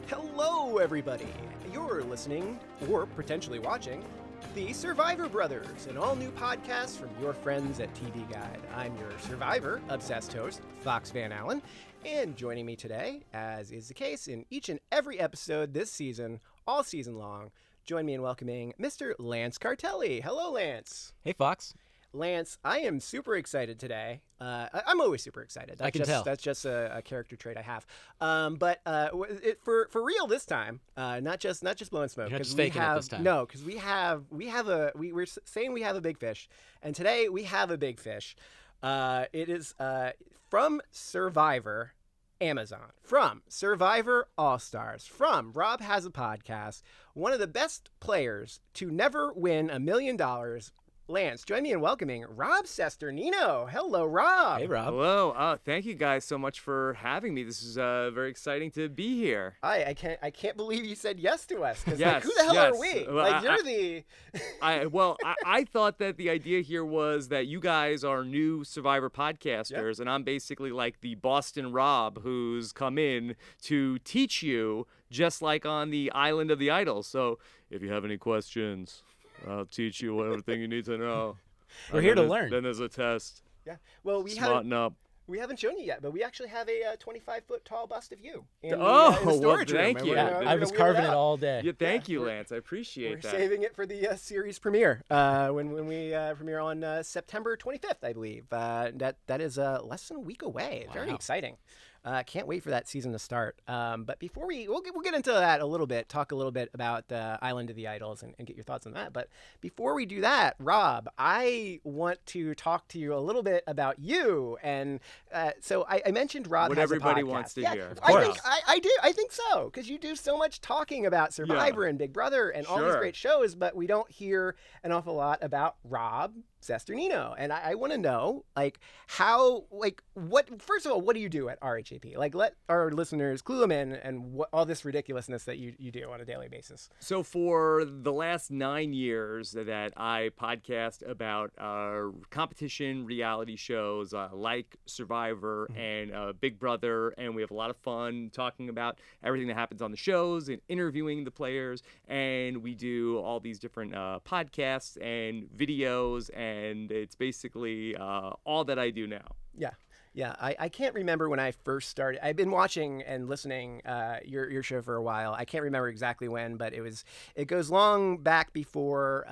Hello, everybody. You're listening, or potentially watching, The Survivor Brothers, an all-new podcast from your friends at TV Guide. I'm your Survivor-obsessed host, Fox Van Allen, and joining me today, as is the case in each and every episode this season, all season long, join me in welcoming Mr. Lance Cartelli. Hello, Lance. Hey, Fox. Lance, I am super excited today. I'm always super excited. I can tell. That's just a character trait I have. But for real this time, not just blowing smoke. You're not just faking it this time. No, because we're saying we have a big fish, and today we have a big fish. It is from Survivor Amazon, from Survivor All-Stars, from Rob Has a Podcast, one of the best players to never win $1 million. Lance, join me in welcoming Rob Cesternino. Hello, Rob. Hey, Rob. Hello. Thank you guys so much for having me. This is very exciting to be here. I can't believe you said yes to us. Because Yes, who the hell yes. are we? Well, I thought that the idea here was that you guys are new Survivor podcasters, and I'm basically like the Boston Rob who's come in to teach you, just like on the Island of the Idols. So if you have any questions, I'll teach you everything you need to know. We're here to learn. Then there's a test. Yeah. Well, Smarten up. We haven't shown you yet, but we actually have a 25-foot tall bust of you in the well, storage room. thank And you. I was carving it all day. Yeah, thank you, Lance. I appreciate We're that. saving it for the series premiere when we premiere on September 25th, I believe. That is less than a week away. Very exciting. Can't wait for that season to start. But before we'll get into that a little bit, talk a little bit about the Island of the Idols and get your thoughts on that. But before we do that, Rob, I want to talk to you a little bit about you. And so I mentioned Rob What has a everybody podcast. wants to hear. Of course. I think so, because you do so much talking about Survivor and Big Brother and all these Sure. great shows, but we don't hear an awful lot about Rob Cesternino. And I want to know, first of all, what do you do at RHAP? Let our listeners clue them in and what all this ridiculousness that you do on a daily basis. So for the last 9 years that I podcast about competition reality shows like Survivor and Big Brother, and we have a lot of fun talking about everything that happens on the shows and interviewing the players, and we do all these different podcasts and videos, and it's basically all that I do now. Yeah, I can't remember when I first started. I've been watching and listening your show for a while. I can't remember exactly when, but it goes long back before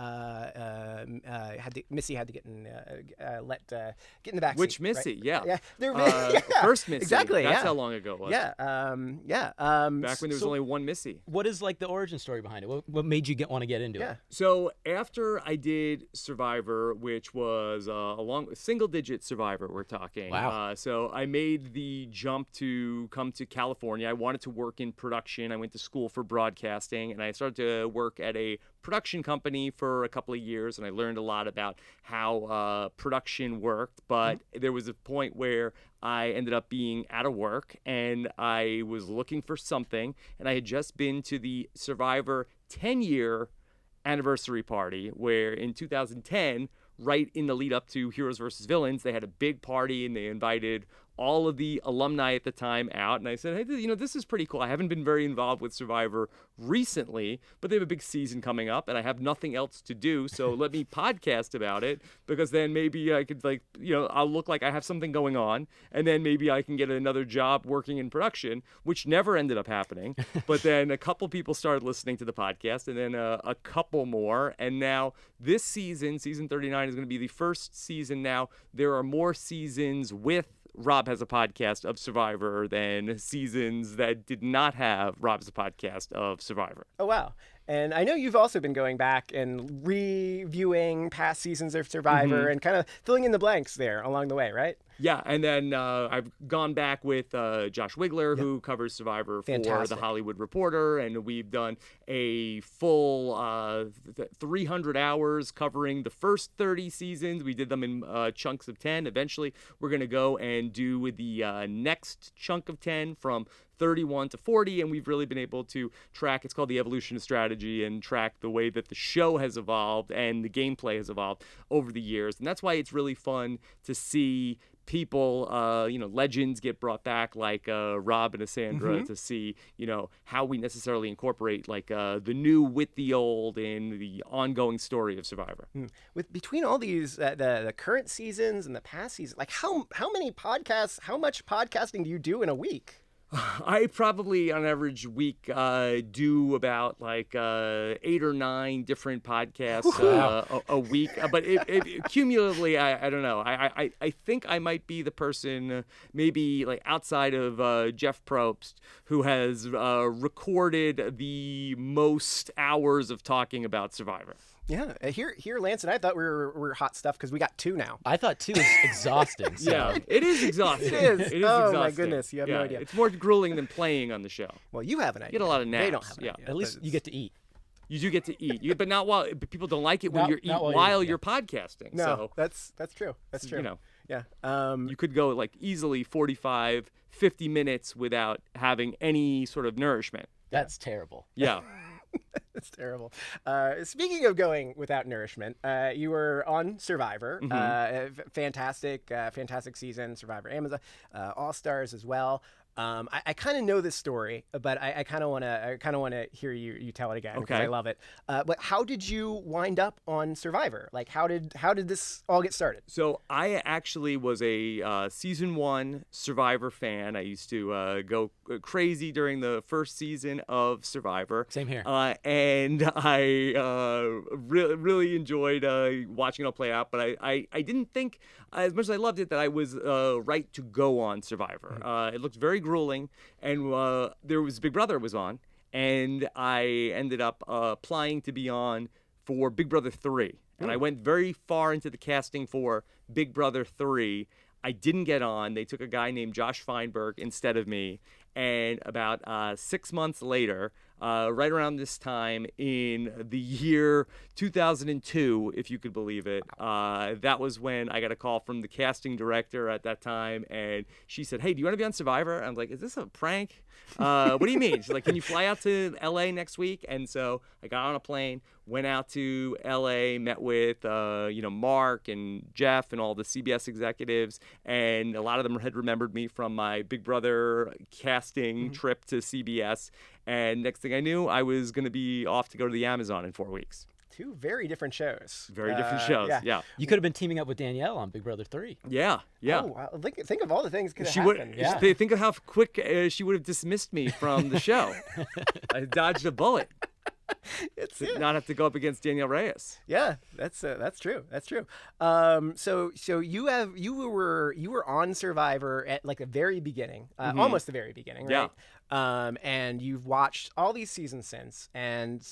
Missy had to get in get in the back. Which Missy? Right? Yeah. First Missy. Exactly. That's how long ago it was. Yeah. Back when there was only one Missy. What is the origin story behind it? What made you want to get into it? So after I did Survivor, which was a single-digit Survivor, we're talking. Wow. So I made the jump to come to California. I wanted to work in production. I went to school for broadcasting, and I started to work at a production company for a couple of years, and I learned a lot about how production worked. But there was a point where I ended up being out of work, and I was looking for something, and I had just been to the Survivor 10-year anniversary party, where in 2010, right in the lead up to Heroes vs. Villains, they had a big party and they invited all of the alumni at the time out. And I said, hey, this is pretty cool. I haven't been very involved with Survivor recently, but they have a big season coming up and I have nothing else to do. So let me podcast about it, because then maybe I could I'll look like I have something going on, and then maybe I can get another job working in production, which never ended up happening. But then a couple people started listening to the podcast, and then a couple more. And now this season 39, is going to be the first season now. There are more seasons with Rob Has a Podcast of Survivor than seasons that did not have Rob Has a Podcast of Survivor. Oh, wow. And I know you've also been going back and reviewing past seasons of Survivor and kind of filling in the blanks there along the way, right? Yeah, and then I've gone back with Josh Wigler, who covers Survivor for The Hollywood Reporter, and we've done a full 300 hours covering the first 30 seasons. We did them in chunks of 10. Eventually, we're going to go and do the next chunk of 10 from 31 to 40, and we've really been able to track, it's called the evolution of strategy, and track the way that the show has evolved and the gameplay has evolved over the years. And that's why it's really fun to see people, legends get brought back, like Rob and Cassandra, to see, how we necessarily incorporate like the new with the old in the ongoing story of Survivor. With between all these the current seasons and the past seasons, like how much podcasting do you do in a week? I probably, on average week, do about like 8 or 9 different podcasts a week. But cumulatively, I don't know. I think I might be the person, maybe like outside of Jeff Probst, who has recorded the most hours of talking about Survivor. Yeah, here, Lance and I thought we were hot stuff because we got 2 now. I thought 2 is exhausting. So. Yeah, it is exhausting. It is. It is oh exhausting. My goodness, you have no idea. It's more grueling than playing on the show. Well, you have an idea. You get a lot of naps. They don't have an idea. At least you get to eat. You do get to eat, but not while. But people don't like it when you're eating while you're podcasting. No, so, that's true. That's true. Yeah. You could go like easily 45, 50 minutes without having any sort of nourishment. That's terrible. Yeah. That's terrible. Speaking of going without nourishment, you were on Survivor. Fantastic season. Survivor Amazon, All Stars as well. I kind of know this story, but I kind of want to hear you tell it again because I love it. But how did you wind up on Survivor? Like, how did this all get started? So I actually was a season 1 Survivor fan. I used to go crazy during the first season of Survivor. Same here. And I really enjoyed watching it all play out. But I didn't think, as much as I loved it, that I was right to go on Survivor. It looked very grueling, and there was Big Brother was on, and I ended up applying to be on for Big Brother 3, and I went very far into the casting for Big Brother 3. I didn't get on. They took a guy named Josh Feinberg instead of me, and about 6 months later, right around this time in the year 2002, if you could believe it, that was when I got a call from the casting director at that time, and she said, "Hey, do you want to be on Survivor?" I'm like, "Is this a prank? What do you mean?" She's like, "Can you fly out to LA next week?" And so I got on a plane, went out to LA, met with Mark and Jeff and all the CBS executives, and a lot of them had remembered me from my Big Brother casting trip to CBS. And next thing I knew, I was going to be off to go to the Amazon in 4 weeks. 2 very different shows. Very different shows, yeah. You could have been teaming up with Danielle on Big Brother 3. Yeah. Oh, wow. Think of all the things could have happened. Think of how quick she would have dismissed me from the show. I dodged a bullet. Not have to go up against Danielle Reyes. Yeah, that's true. That's true. So you were on Survivor at like the very beginning, almost the very beginning, right? Yeah. And you've watched all these seasons since, and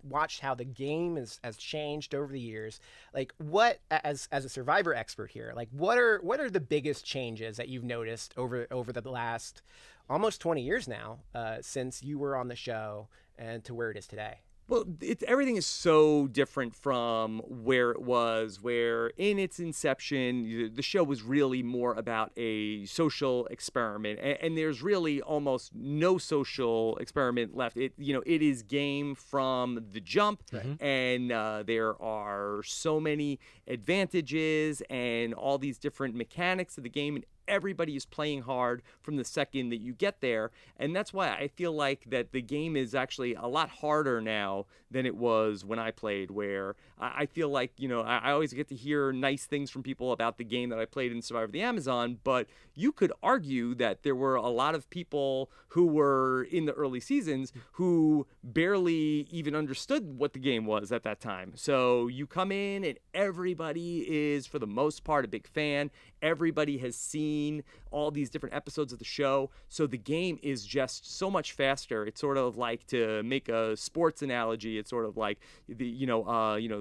watched how the game has changed over the years. Like, what, as a Survivor expert here, like what are the biggest changes that you've noticed over the last almost 20 years now, since you were on the show and to where it is today? Well, everything is so different from where it was, where in its inception, the show was really more about a social experiment. And there's really almost no social experiment left. It is game from the jump. Right. And there are so many advantages and all these different mechanics of the game. And everybody is playing hard from the second that you get there. And that's why I feel like that the game is actually a lot harder now than it was when I played, where I feel like, I always get to hear nice things from people about the game that I played in Survivor the Amazon, but you could argue that there were a lot of people who were in the early seasons who barely even understood what the game was at that time. So you come in and everybody is, for the most part, a big fan. Everybody has seen all these different episodes of the show. So the game is just so much faster. It's sort of like, to make a sports analogy, it's sort of like the,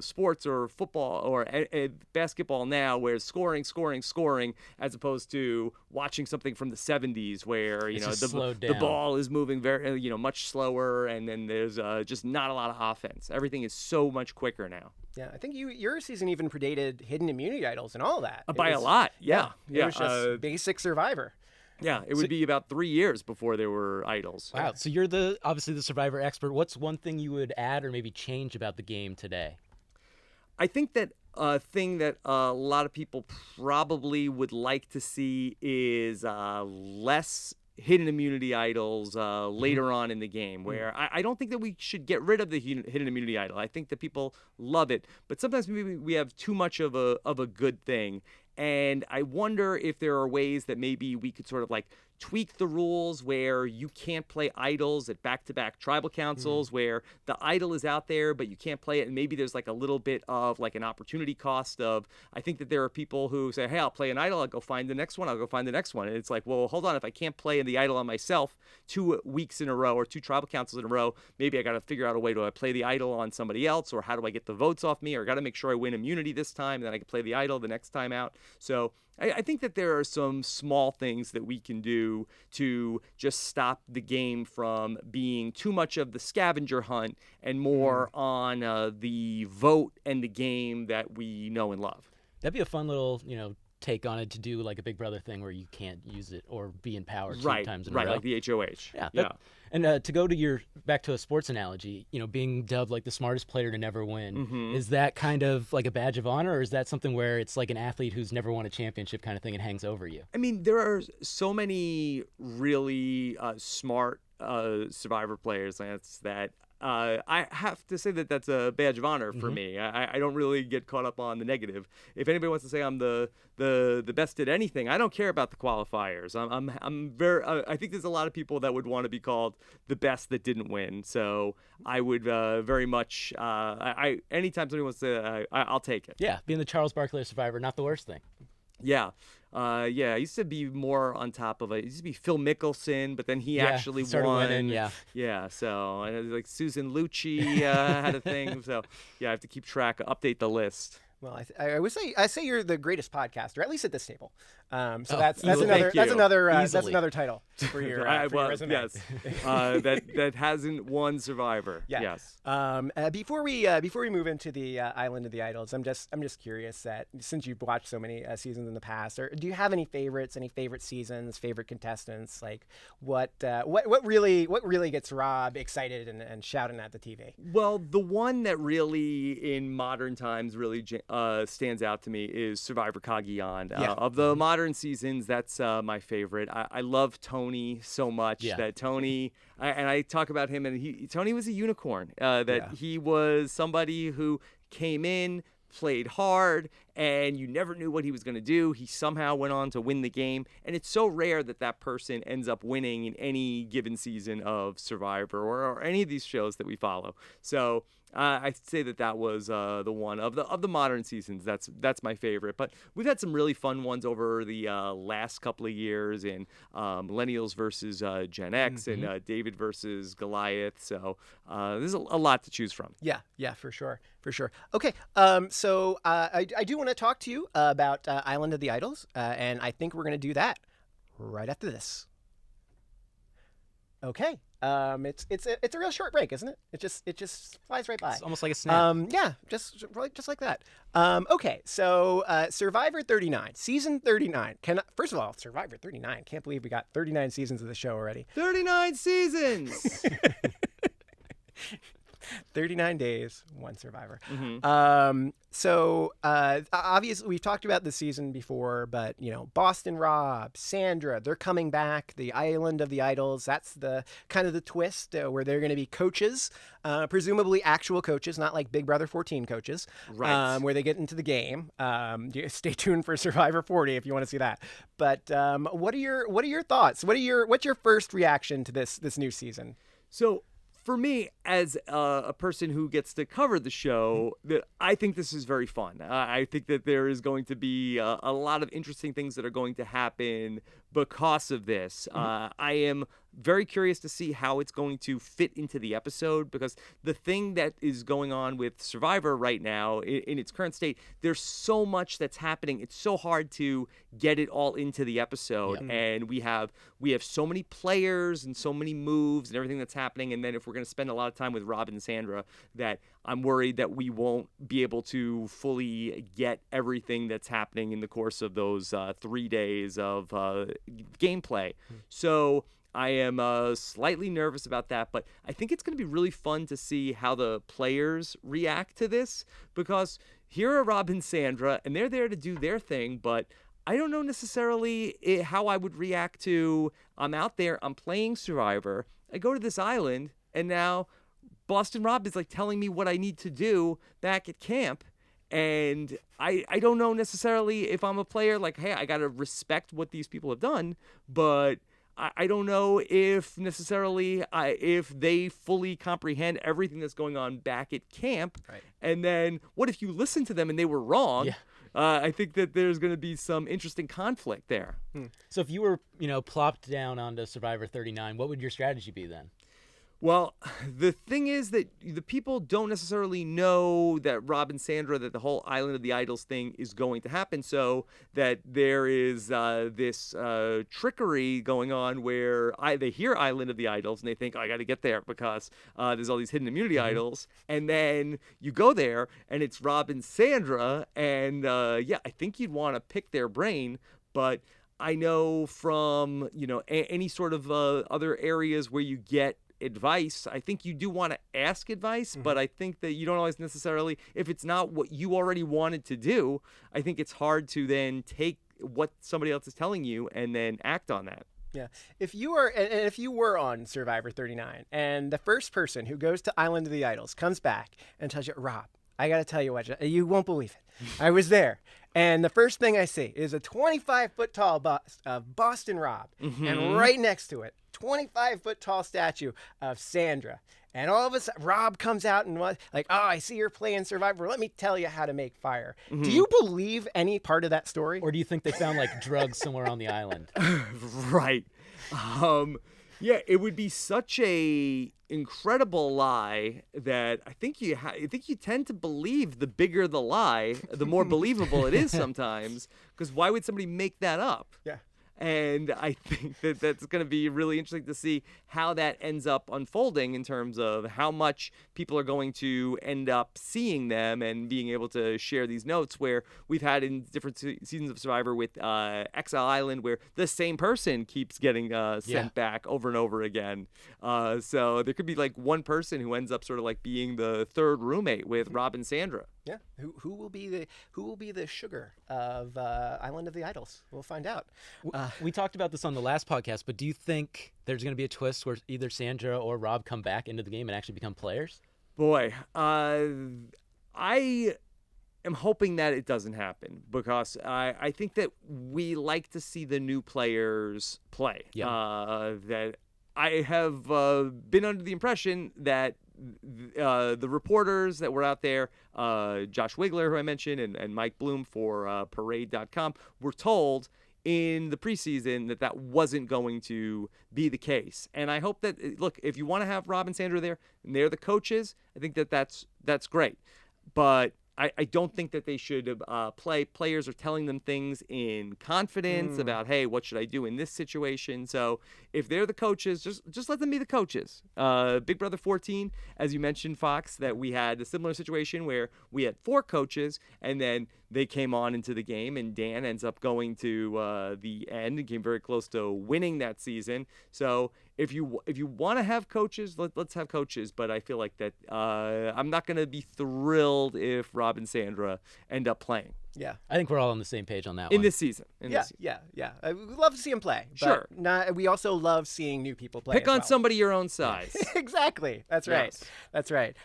sports or football or basketball now, where it's scoring, as opposed to watching something from the 70s where, the ball is moving very, much slower, and then there's just not a lot of offense. Everything is so much quicker now. Yeah, I think your season even predated Hidden Immunity Idols and all that. By a lot, yeah. It was just basic Survivor. Yeah, it would be about 3 years before there were idols. Wow. So you're obviously the Survivor expert. What's one thing you would add or maybe change about the game today? I think that a thing that a lot of people probably would like to see is less hidden immunity idols later on in the game, where I don't think that we should get rid of the hidden immunity idol. I think that people love it, but sometimes maybe we have too much of a good thing. And I wonder if there are ways that maybe we could sort of like tweak the rules where you can't play idols at back-to-back tribal councils, where the idol is out there, but you can't play it. And maybe there's like a little bit of like an opportunity cost of, I think that there are people who say, hey, I'll play an idol. I'll go find the next one. I'll go find the next one. And it's like, well, hold on. If I can't play the idol on myself 2 weeks in a row or 2 tribal councils in a row, maybe I got to figure out a way. Do I play the idol on somebody else, or how do I get the votes off me, or got to make sure I win immunity this time and then I can play the idol the next time out. So I think that there are some small things that we can do to just stop the game from being too much of the scavenger hunt and more on the vote and the game that we know and love. That'd be a fun little, take on it, to do like a Big Brother thing where you can't use it or be in power 2 times in a row. Right, like the HOH. Yeah. And to go to back to a sports analogy, being dubbed like the smartest player to never win, is that kind of like a badge of honor, or is that something where it's like an athlete who's never won a championship kind of thing and hangs over you? I mean, there are so many really smart Survivor players, Lance, that I have to say that that's a badge of honor for me. I don't really get caught up on the negative. If anybody wants to say I'm the best at anything, I don't care about the qualifiers. I'm very. I think there's a lot of people that would want to be called the best that didn't win. So I would very much. Anytime somebody wants to, I'll take it. Yeah, being the Charles Barkley Survivor, not the worst thing. Yeah. I used to be more on top of it. It used to be Phil Mickelson, but then he actually started won. Winning, yeah. So like Susan Lucci had a thing. So yeah, I have to keep track, update the list. Well, I would say you're the greatest podcaster, at least at this table. So that's Easily. another title for your, for your resume. Yes, that hasn't won Survivor. Yeah. Yes. Before we move into the Island of the Idols, I'm just curious that since you've watched so many seasons in the past, do you have any favorites, any favorite seasons, favorite contestants? Like what really gets Rob excited and shouting at the TV? Well, the one that really in modern times really stands out to me is Survivor Cagayan. Of the modern seasons, that's my favorite. I love Tony so much that Tony, and I talk about him, and Tony was a unicorn. He was somebody who came in, played hard, and you never knew what he was going to do. He somehow went on to win the game, and it's so rare that person ends up winning in any given season of Survivor or any of these shows that we follow. So I'd say that was the one of the modern seasons. That's my favorite. But we've had some really fun ones over the last couple of years in Millennials versus Gen X and David versus Goliath. So there's a lot to choose from. Yeah, for sure. Okay, so I do want to talk to you about Island of the Idols, and I think we're going to do that right after this. Okay. It's a real short break, isn't it? It just flies right by. It's almost like a snap. Yeah, just like that. Okay, so Survivor 39, season 39. First of all, Survivor 39. Can't believe we got 39 seasons of the show already. 39 seasons. 39 days, one Survivor. So obviously we've talked about the season before, but Boston Rob, Sandra, they're coming back. The Island of the Idols, that's the kind of the twist where they're going to be coaches, presumably actual coaches, not like Big Brother 14 coaches, right? Where they get into the game. Stay tuned for Survivor 40 if you want to see that. But what are your thoughts? What's your first reaction to this new season? So, for me, as a person who gets to cover the show, I think this is very fun. I think that there is going to be a lot of interesting things that are going to happen because of this. I am very curious to see how it's going to fit into the episode, because the thing that is going on with Survivor right now in its current state, there's so much that's happening. It's so hard to get it all into the episode. Yep. And we have so many players and so many moves and everything that's happening. And then if we're going to spend a lot of time with Rob and Sandra, that I'm worried that we won't be able to fully get everything that's happening in the course of those 3 days of gameplay. So I am slightly nervous about that, but I think it's going to be really fun to see how the players react to this, because here are Rob and Sandra, and they're there to do their thing, but I don't know necessarily how I would react to, I'm out there, I'm playing Survivor, I go to this island, and now Boston Rob is like telling me what I need to do back at camp. And I don't know necessarily if I'm a player, like, hey, I got to respect what these people have done, but I don't know if necessarily if they fully comprehend everything that's going on back at camp. Right. And then what if you listen to them and they were wrong? Yeah. I think that there's going to be some interesting conflict there. So if you were, plopped down onto Survivor 39, what would your strategy be then? Well, the thing is that the people don't necessarily know that Rob and Sandra, that the whole Island of the Idols thing is going to happen, so that there is this trickery going on where they hear Island of the Idols and they think, oh, I got to get there because there's all these hidden immunity idols, and then you go there and it's Rob and Sandra, and I think you'd want to pick their brain, but I know from, any sort of other areas where you get advice, I think you do want to ask advice, but I think that you don't always necessarily, if it's not what you already wanted to do, I think it's hard to then take what somebody else is telling you and then act on that. Yeah. If you were on Survivor 39 and the first person who goes to Island of the Idols comes back and tells you, Rob, I got to tell you what, you won't believe it. I was there. And the first thing I see is a 25-foot tall bust of Boston Rob. And right next to it, 25-foot tall statue of Sandra. And all of a sudden, Rob comes out and like, oh, I see you're playing Survivor. Let me tell you how to make fire. Do you believe any part of that story? Or do you think they found like drugs somewhere on the island? Right. It would be such a incredible lie that I think you tend to believe the bigger the lie, the more believable it is sometimes. Because why would somebody make that up? Yeah. And I think that that's going to be really interesting to see how that ends up unfolding in terms of how much people are going to end up seeing them and being able to share these notes, where we've had in different seasons of Survivor with Exile Island where the same person keeps getting sent back over and over again. So there could be like one person who ends up sort of like being the third roommate with Rob and Sandra. Yeah. Who will be the sugar of Island of the Idols? We'll find out. We talked about this on the last podcast, but do you think there's going to be a twist where either Sandra or Rob come back into the game and actually become players? Boy, I am hoping that it doesn't happen, because I think that we like to see the new players play. Yeah. That I have been under the impression that the reporters that were out there, Josh Wigler, who I mentioned, and Mike Bloom for Parade.com, were told in the preseason that wasn't going to be the case. And I hope that, look, if you want to have Rob and Sandra there, and they're the coaches, I think that's great. But I don't think that they should players are telling them things in confidence about, hey, what should I do in this situation? So if they're the coaches, just let them be the coaches. Big Brother 14, as you mentioned, Fox, that we had a similar situation where we had 4 coaches, and then they came on into the game, and Dan ends up going to the end and came very close to winning that season. So if you want to have coaches, let's have coaches. But I feel like that I'm not going to be thrilled if Rob and Sandra end up playing. Yeah. I think we're all on the same page on that in one. this season. Yeah. We love to see them play. Sure. But we also love seeing new people play. Pick on somebody your own size. Exactly. That's right. Yes. That's right.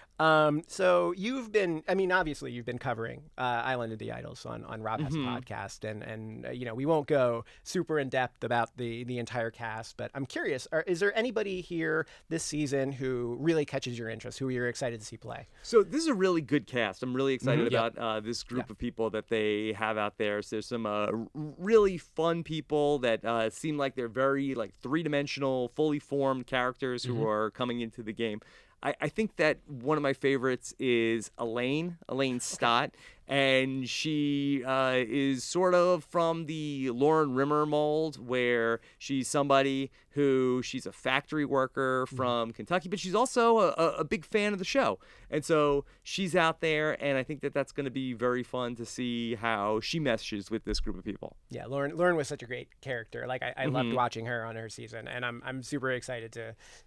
So you've been, obviously you've been covering Island of the Idols on Rob Has a podcast, and we won't go super in depth about the entire cast, but I'm curious, is there anybody here this season who really catches your interest, who you're excited to see play? So this is a really good cast. I'm really excited about this group of people that they have out there. So there's some really fun people that seem like they're very like three-dimensional, fully formed characters who are coming into the game. I think that one of my favorites is Elaine Stott, and she is sort of from the Lauren Rimmer mold, where she's somebody who she's a factory worker from Kentucky, but she's also a big fan of the show. And so she's out there, and I think that that's going to be very fun to see how she meshes with this group of people. Yeah, Lauren was such a great character. Like I loved watching her on her season, and I'm super excited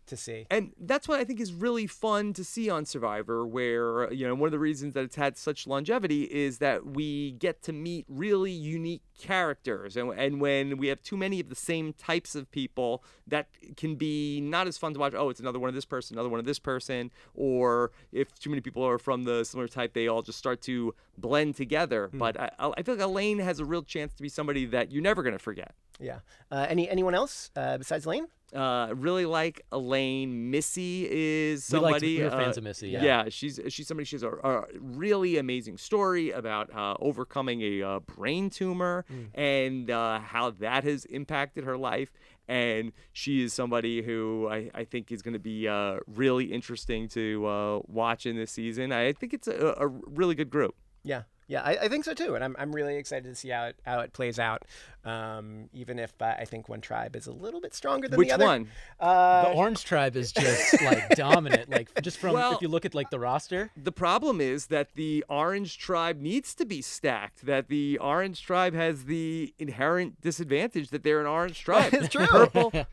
to see. And that's what I think is really fun to see on Survivor, where one of the reasons that it's had such longevity is that we get to meet really unique characters, and when we have too many of the same types of people, that can be not as fun to watch. Oh, it's another one of this person, another one of this person, or if too many people are from the similar type, they all just start to blend together. But I feel like Elaine has a real chance to be somebody that you're never going to forget. Yeah. Anyone else besides Elaine? Really like Elaine. Missy is somebody. We're fans of Missy. Yeah, she's somebody. She has a really amazing story about overcoming a brain tumor and how that has impacted her life. And she is somebody who I think is going to be really interesting to watch in this season. I think it's a really good group. Yeah. Yeah, I think so too, and I'm really excited to see how it plays out. Even if I think one tribe is a little bit stronger than Which the other. one? The Orange Tribe is just like dominant. Like just from if you look at like the roster. The problem is that the Orange Tribe needs to be stacked. That the Orange Tribe has the inherent disadvantage that they're an Orange Tribe. It's true.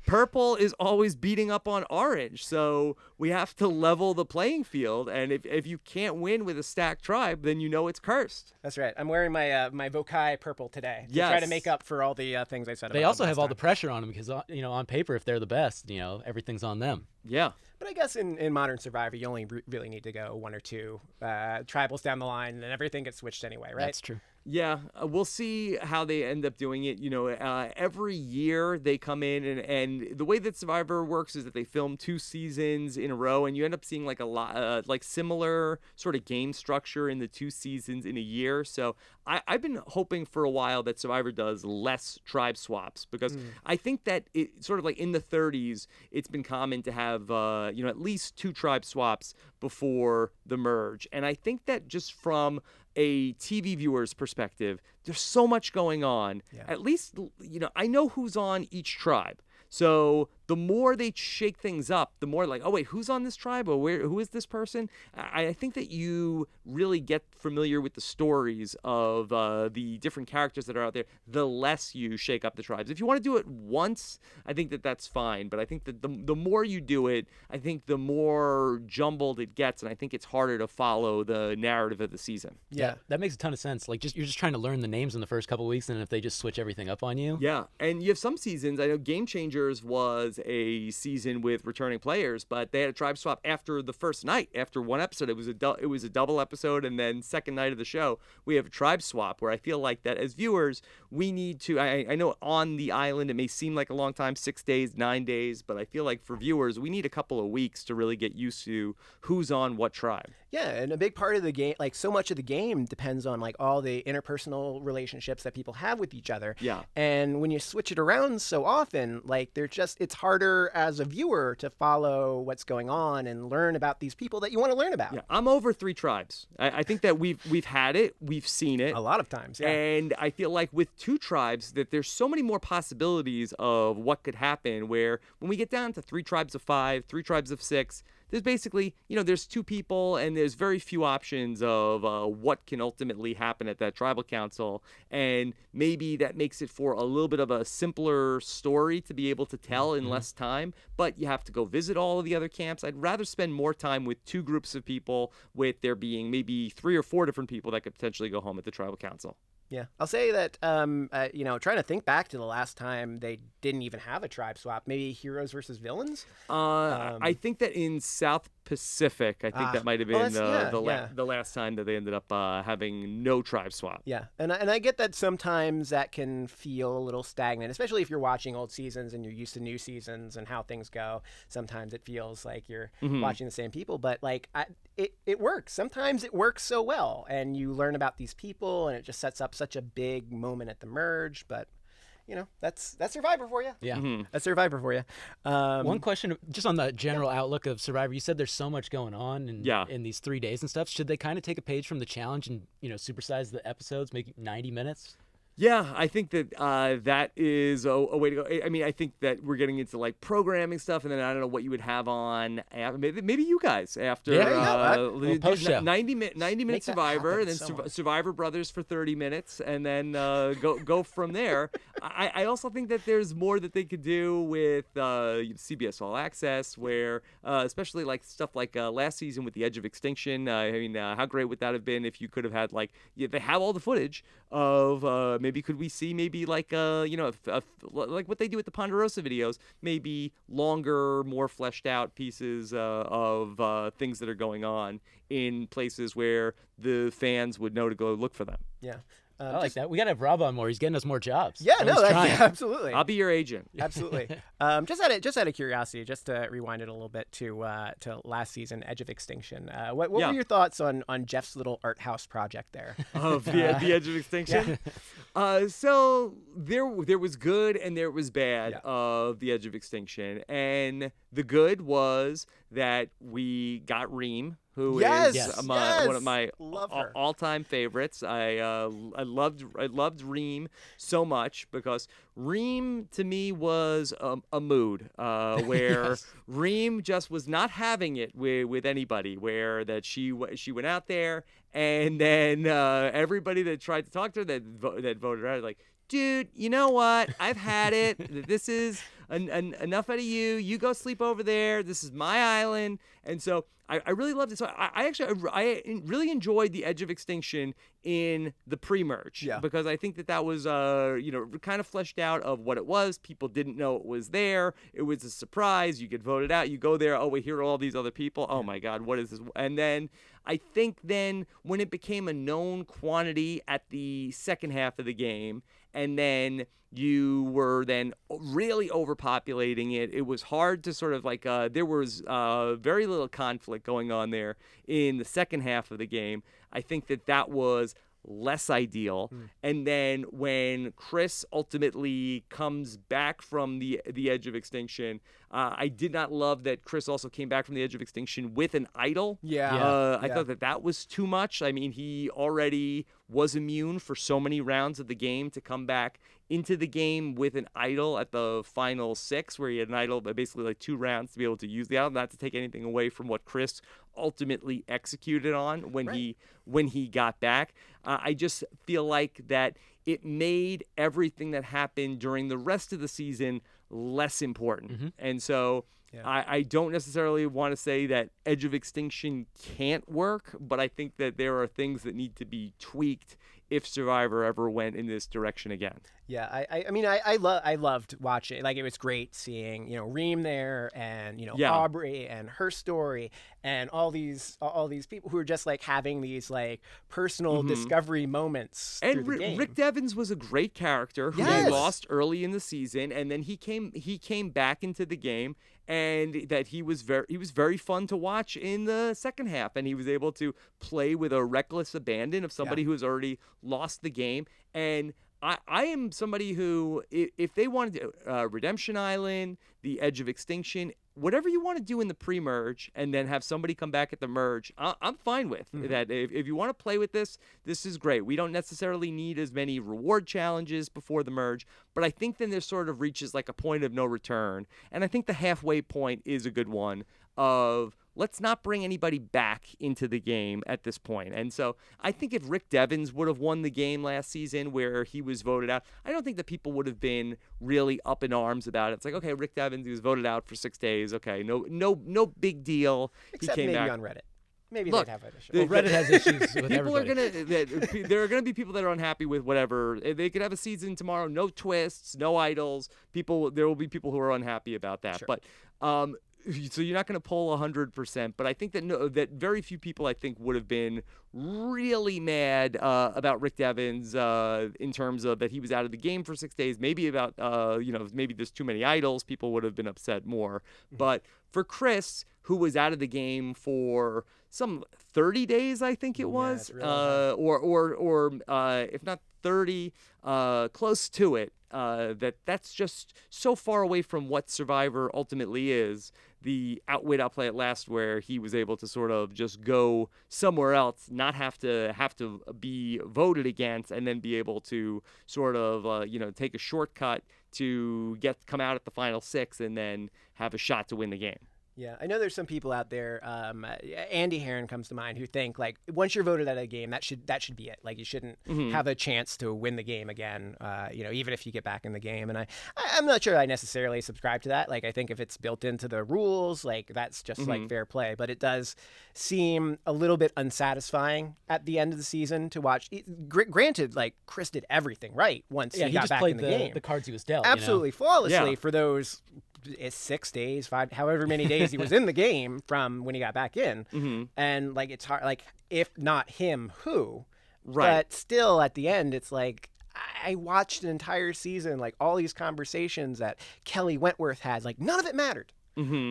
Purple is always beating up on Orange, so we have to level the playing field. And if you can't win with a stacked tribe, then you know it's cursed. That's right. I'm wearing my my Vokai purple today to try to make up for all the things I said. They about also them have last all time. the pressure on them because on paper, if they're the best, everything's on them. Yeah. But I guess in Modern Survivor, you only really need to go one or two tribals down the line, and then everything gets switched anyway, right? That's true. Yeah, we'll see how they end up doing it. Every year they come in, and the way that Survivor works is that they film 2 seasons in a row, and you end up seeing like a lot, like similar sort of game structure in the 2 seasons in a year. So I've been hoping for a while that Survivor does less tribe swaps, because I think that it sort of like in the 30s, it's been common to have, at least 2 tribe swaps before the merge. And I think that just from a TV viewer's perspective, there's so much going on. Yeah. At least, I know who's on each tribe. So the more they shake things up, the more like, oh, wait, who's on this tribe? Or who is this person? I think that you really get familiar with the stories of the different characters that are out there, the less you shake up the tribes. If you want to do it once, I think that that's fine. But I think that the more you do it, I think the more jumbled it gets. And I think it's harder to follow the narrative of the season. Yeah, that makes a ton of sense. Like you're just trying to learn the names in the first couple of weeks, and if they just switch everything up on you. Yeah, and you have some seasons, I know Game Changers was a season with returning players, but they had a tribe swap after the first night. After one episode, it was a double episode, and then second night of the show, we have a tribe swap, where I feel like that as viewers, we need to, I know on the island it may seem like a long time, 6 days, 9 days, but I feel like for viewers, we need a couple of weeks to really get used to who's on what tribe. Yeah, and a big part of the game, like so much of the game depends on like all the interpersonal relationships that people have with each other. Yeah. And when you switch it around so often, like it's harder as a viewer to follow what's going on and learn about these people that you want to learn about. Yeah, I'm over 3 tribes. I think that we've had it, we've seen it a lot of times. Yeah. And I feel like with 2 tribes that there's so many more possibilities of what could happen, where when we get down to 3 tribes of 5, 3 tribes of 6, there's basically, there's 2 people, and there's very few options of what can ultimately happen at that tribal council. And maybe that makes it for a little bit of a simpler story to be able to tell in less time, but you have to go visit all of the other camps. I'd rather spend more time with 2 groups of people, with there being maybe 3 or 4 different people that could potentially go home at the tribal council. Yeah, I'll say that, trying to think back to the last time they didn't even have a tribe swap, maybe heroes versus villains. I think that in South Pacific. I think that might have been yeah. the last time that they ended up having no tribe swap. Yeah, and I get that sometimes that can feel a little stagnant, especially if you're watching old seasons and you're used to new seasons and how things go. Sometimes it feels like you're watching the same people, but like it works. Sometimes it works so well, and you learn about these people, and it just sets up such a big moment at the merge. But that's Survivor for you. Yeah. That's Survivor for you. One question, just on the general outlook of Survivor. You said there's so much going on in these 3 days and stuff. Should they kind of take a page from the challenge and supersize the episodes, make it 90 minutes? Yeah, I think that that is a way to go. I mean, I think that we're getting into like programming stuff, and then I don't know what you would have on. Maybe you guys after post show. 90 minute Survivor, and then Survivor Brothers for 30 minutes, and then go from there. I also think that there's more that they could do with CBS All Access, where especially like stuff like last season with the Edge of Extinction. I mean, how great would that have been if you could have had they have all the footage of. Maybe could we see like like what they do with the Ponderosa videos, maybe longer, more fleshed out pieces of things that are going on in places where the fans would know to go look for them. Yeah. I like that. We got to have Rob on more. He's getting us more jobs. Yeah, absolutely. I'll be your agent. Absolutely. Just out of curiosity, just to rewind it a little bit to last season, Edge of Extinction. What were your thoughts on Jeff's little art house project there? Of the Edge of Extinction. Yeah. So there was good and there was bad of the Edge of Extinction, and the good was that we got Reem, who is one of my all-time favorites. I loved Reem so much because Reem to me was a mood where Reem just was not having it with anybody. Where that she went out there, and then everybody that tried to talk to her that voted her out, like, dude, you know what? I've had it. This is enough out of you. You go sleep over there. This is my island. And so I really loved it. So I really enjoyed the Edge of Extinction in the pre-merge because I think that was kind of fleshed out of what it was. People didn't know it was there. It was a surprise. You get voted out. You go there. Oh, wait, here are all these other people. Oh my God, what is this? And then I think then when it became a known quantity at the second half of the game, and then you were then really overpopulating it. It was hard to sort of there was very little conflict going on there in the second half of the game. I think that was less ideal. And then when Chris ultimately comes back from the Edge of Extinction, I did not love that Chris also came back from the Edge of Extinction with an idol. I thought that was too much. I mean, he already was immune for so many rounds of the game. To come back into the game with an idol at the final 6, where he had an idol but basically like 2 rounds to be able to use the idol, not to take anything away from what Chris ultimately executed on when he got back. I just feel like that it made everything that happened during the rest of the season less important. And so I don't necessarily want to say that Edge of Extinction can't work, but I think that there are things that need to be tweaked if Survivor ever went in this direction again. Yeah, I loved watching. Like, it was great seeing Reem there, and Aubrey and her story, and all these people who are just like having these like personal discovery moments. And through the game. Rick Devens was a great character who we lost early in the season, and then he came back into the game, and that he was very fun to watch in the second half, and he was able to play with a reckless abandon of somebody who has already lost the game. And I am somebody who, if they wanted to, Redemption Island, the Edge of Extinction, whatever you want to do in the pre-merge, and then have somebody come back at the merge, I'm fine with that. If you want to play with this is great. We don't necessarily need as many reward challenges before the merge, but I think then there sort of reaches like a point of no return. And I think the halfway point is a good one of, let's not bring anybody back into the game at this point. And so I think if Rick Devens would have won the game last season where he was voted out, I don't think that people would have been really up in arms about it. It's like, okay, Rick Devens, he was voted out for 6 days. Okay, no big deal. Except he came maybe back on Reddit. Maybe Look, they'd have an issue. Reddit has issues with people everybody. there are gonna be people that are unhappy with whatever. They could have a season tomorrow, no twists, no idols. There will be people who are unhappy about that. Sure. But So you're not going to pull 100%, but I think that very few people, I think, would have been really mad about Rick Devens in terms of that he was out of the game for 6 days. Maybe about maybe there's too many idols. People would have been upset more. But for Chris, who was out of the game for some 30 days, I think it was, or if not 30, close to it. That's just so far away from what Survivor ultimately is. The outwit, outplay at last, where he was able to sort of just go somewhere else, not have to be voted against, and then be able to sort of take a shortcut to come out at the final 6 and then have a shot to win the game. Yeah, I know there's some people out there. Andy Herron comes to mind, who think like once you're voted out of a game, that should be it. Like you shouldn't have a chance to win the game again. Even if you get back in the game. And I'm not sure I necessarily subscribe to that. Like I think if it's built into the rules, like that's just like fair play. But it does seem a little bit unsatisfying at the end of the season to watch. Granted, like Chris did everything right once he got back in the game. The cards he was dealt absolutely flawlessly for those. 6 days, 5, however many days he was in the game from when he got back in. And like, it's hard, like if not him, who? Right. But still at the end, it's like, I watched an entire season, like all these conversations that Kelly Wentworth had, like none of it mattered.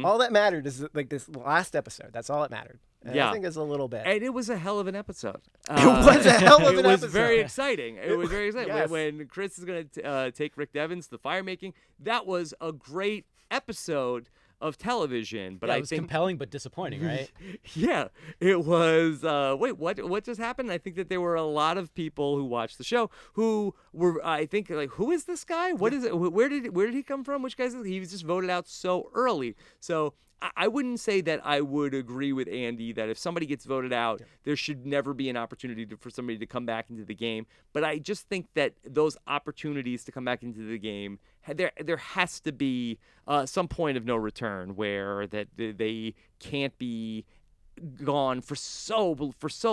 All that mattered is like this last episode. That's all that mattered. And I think it's a little bit. And it was a hell of an episode. It was a hell of an episode. It was very exciting. It was very exciting. Yes. When Chris is going to take Rick Devens to the fire making, that was a great episode of television. But it I was think compelling but disappointing, right? Yeah, it was. Wait, what just happened? I think that there were a lot of people who watched the show who were, I think, like, who is this guy? What is it? Where did he come from? Which guy is this? He was just voted out so early. So I wouldn't say that I would agree with Andy that if somebody gets voted out, there should never be an opportunity for somebody to come back into the game. But I just think that those opportunities to come back into the game, there has to be some point of no return where that they can't be gone for so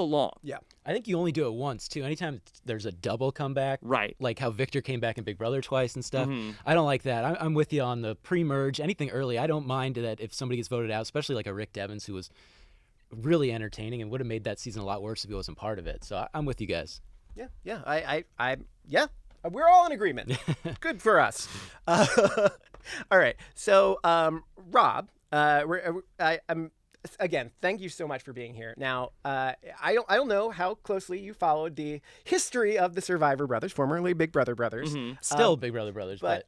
long. Yeah. I think you only do it once too. Anytime there's a double comeback, right? Like how Victor came back in Big Brother twice and stuff. I don't like that. I'm with you on the pre-merge. Anything early, I don't mind that if somebody gets voted out, especially like a Rick Devens who was really entertaining and would have made that season a lot worse if he wasn't part of it. So I'm with you guys. Yeah. Yeah. We're all in agreement. Good for us. All right. So, Rob, I'm. Again, thank you so much for being here. Now, I don't know how closely you followed the history of the Survivor Brothers, formerly Big Brother Brothers. Still Big Brother Brothers, but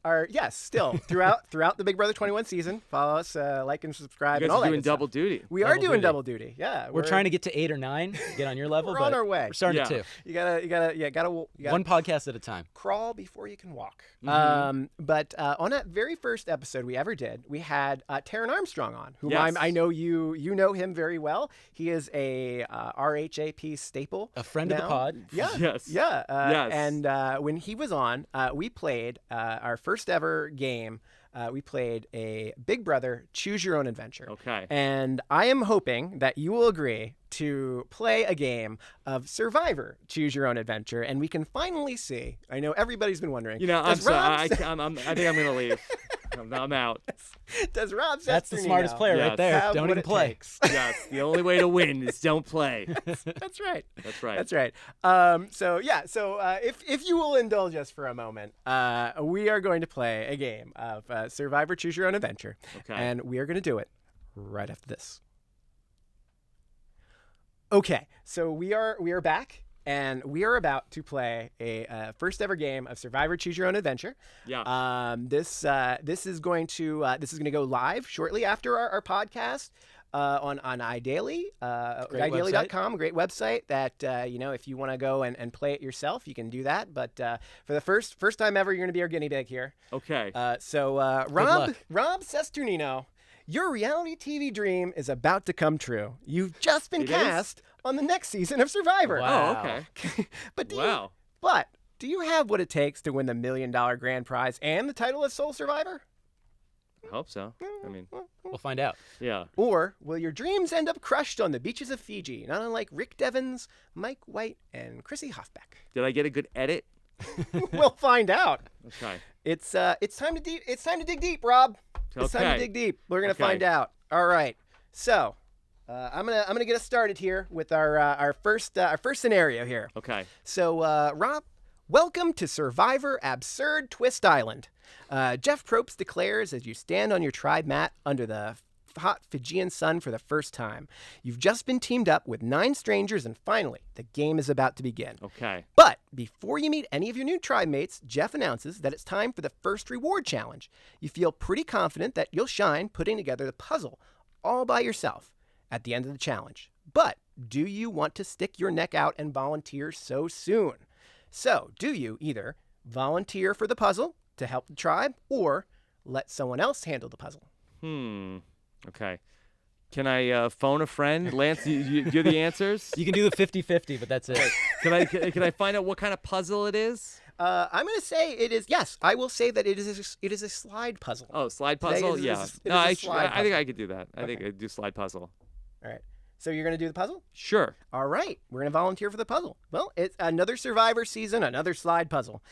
still throughout the Big Brother 21 season. Follow us, like and subscribe, you guys and all are that. doing double duty. We are doing double duty. Yeah, we're trying to get to 8 or 9, get on your level. We're but on our way. We're starting at 2. You gotta one podcast at a time. Crawl before you can walk. But on that very first episode we ever did, we had Taron Armstrong on, whom I know you know him very well. He is a RHAP staple, a friend now. of the pod. Yeah, yes, yes. And when he was on, we played our first ever game. We played a Big Brother Choose Your Own Adventure. Okay. And I am hoping that you will agree to play a game of Survivor Choose Your Own Adventure, and we can finally see. I know everybody's been wondering. I'm sorry. I think I'm going to leave. I'm out. Does Rob Cesternino, that's the smartest player right there. Don't even play. Yes, the only way to win is don't play. That's right. That's right. That's right. So if you will indulge us for a moment, we are going to play a game of Survivor Choose Your Own Adventure. Okay. And we are going to do it right after this. Okay, so we are back. And we are about to play a first ever game of Survivor Choose Your Own Adventure. Yeah. This is going to go live shortly after our podcast on iDaily, iDaily.com, a great website that if you want to go and play it yourself, you can do that. But for the first time ever, you're going to be our guinea pig here. Okay. So Rob Cesternino, your reality TV dream is about to come true. You've just been cast on the next season of Survivor. Wow. Oh, okay. But do you have what it takes to win the $1 million grand prize and the title of Sole Survivor? I hope so. I mean, we'll find out. Yeah. Or will your dreams end up crushed on the beaches of Fiji, not unlike Rick Devens, Mike White, and Chrissy Hoffbeck? Did I get a good edit? We'll find out. Okay. It's time to dig deep, Rob. It's time to dig deep. We're gonna find out. All right. So, I'm gonna get us started here with our first scenario here. Okay. So, Rob, welcome to Survivor Absurd Twist Island. Jeff Probst declares as you stand on your tribe mat under the hot Fijian sun for the first time. You've just been teamed up with 9 strangers, and finally, the game is about to begin. Okay. But before you meet any of your new tribe mates, Jeff announces that it's time for the first reward challenge. You feel pretty confident that you'll shine putting together the puzzle all by yourself at the end of the challenge. But do you want to stick your neck out and volunteer so soon? So, do you either volunteer for the puzzle to help the tribe or let someone else handle the puzzle? Okay. Can I phone a friend? Lance, you're the answers? You can do the 50-50, but that's it. Can I find out what kind of puzzle it is? I'm going to say it is, yes, I will say that it is a slide puzzle. Oh, slide Today puzzle? it is- Yeah. it is No, a I slide think puzzle. I could do that. I think I'd do slide puzzle. All right. So you're going to do the puzzle? Sure. All right, we're going to volunteer for the puzzle. Well, it's another Survivor season, another slide puzzle.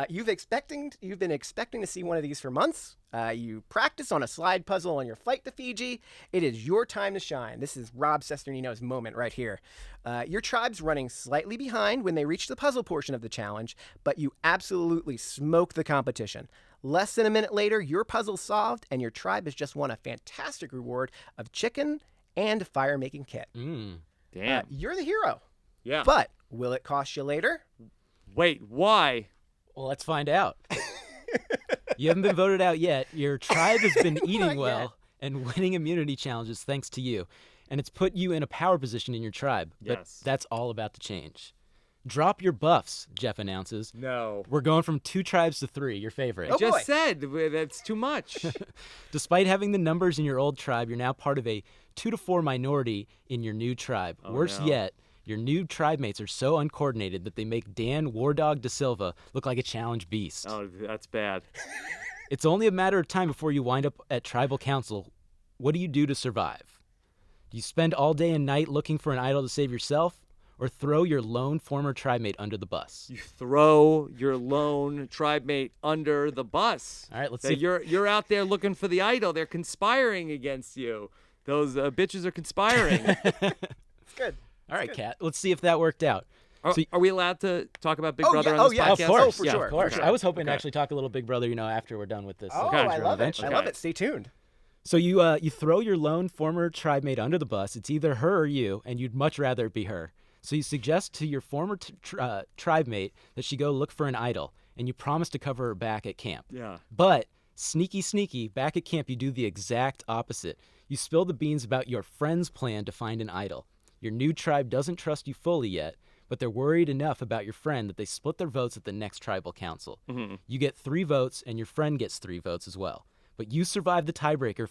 You've been expecting to see one of these for months. You practice on a slide puzzle on your flight to Fiji. It is your time to shine. This is Rob Cesternino's moment right here. Your tribe's running slightly behind when they reach the puzzle portion of the challenge, but you absolutely smoke the competition. Less than a minute later, your puzzle's solved, and your tribe has just won a fantastic reward of chicken and a fire-making kit. Damn. You're the hero. Yeah. But will it cost you later? Wait, why? Well, let's find out. You haven't been voted out yet. Your tribe has been eating well and winning immunity challenges thanks to you. And it's put you in a power position in your tribe. But Yes. that's all about to change. Drop your buffs, Jeff announces. No. We're going from 2 tribes to 3, your favorite. Oh, Just boy. said that's too much. Despite having the numbers in your old tribe, you're now part of a 2 to 4 minority in your new tribe. Worse no. yet, your new tribe mates are so uncoordinated that they make Dan Wardog Da Silva look like a challenge beast. Oh, that's bad. It's only a matter of time before you wind up at tribal council. What do you do to survive? Do you spend all day and night looking for an idol to save yourself, or throw your lone former tribe mate under the bus? You throw your lone tribe mate under the bus. All right, let's So see. you're out there looking for the idol. They're conspiring against you. Those bitches are conspiring. It's good. All right, Kat, let's see if that worked out. Are we allowed to talk about Big Oh, Brother yeah. on Oh, this yeah. podcast? Of course. For yeah, sure, of course. okay. I was hoping to Okay. actually talk a little Big Brother, after we're done with this. Oh, Okay. I love it. Eventually. I love it. Stay tuned. So you throw your lone former tribe mate under the bus. It's either her or you, and you'd much rather it be her. So you suggest to your former tribe mate that she go look for an idol, and you promise to cover her back at camp. Yeah. But sneaky, back at camp, you do the exact opposite. You spill the beans about your friend's plan to find an idol. Your new tribe doesn't trust you fully yet, but they're worried enough about your friend that they split their votes at the next tribal council. You get 3 votes, and your friend gets 3 votes as well. But you survive the tiebreaker,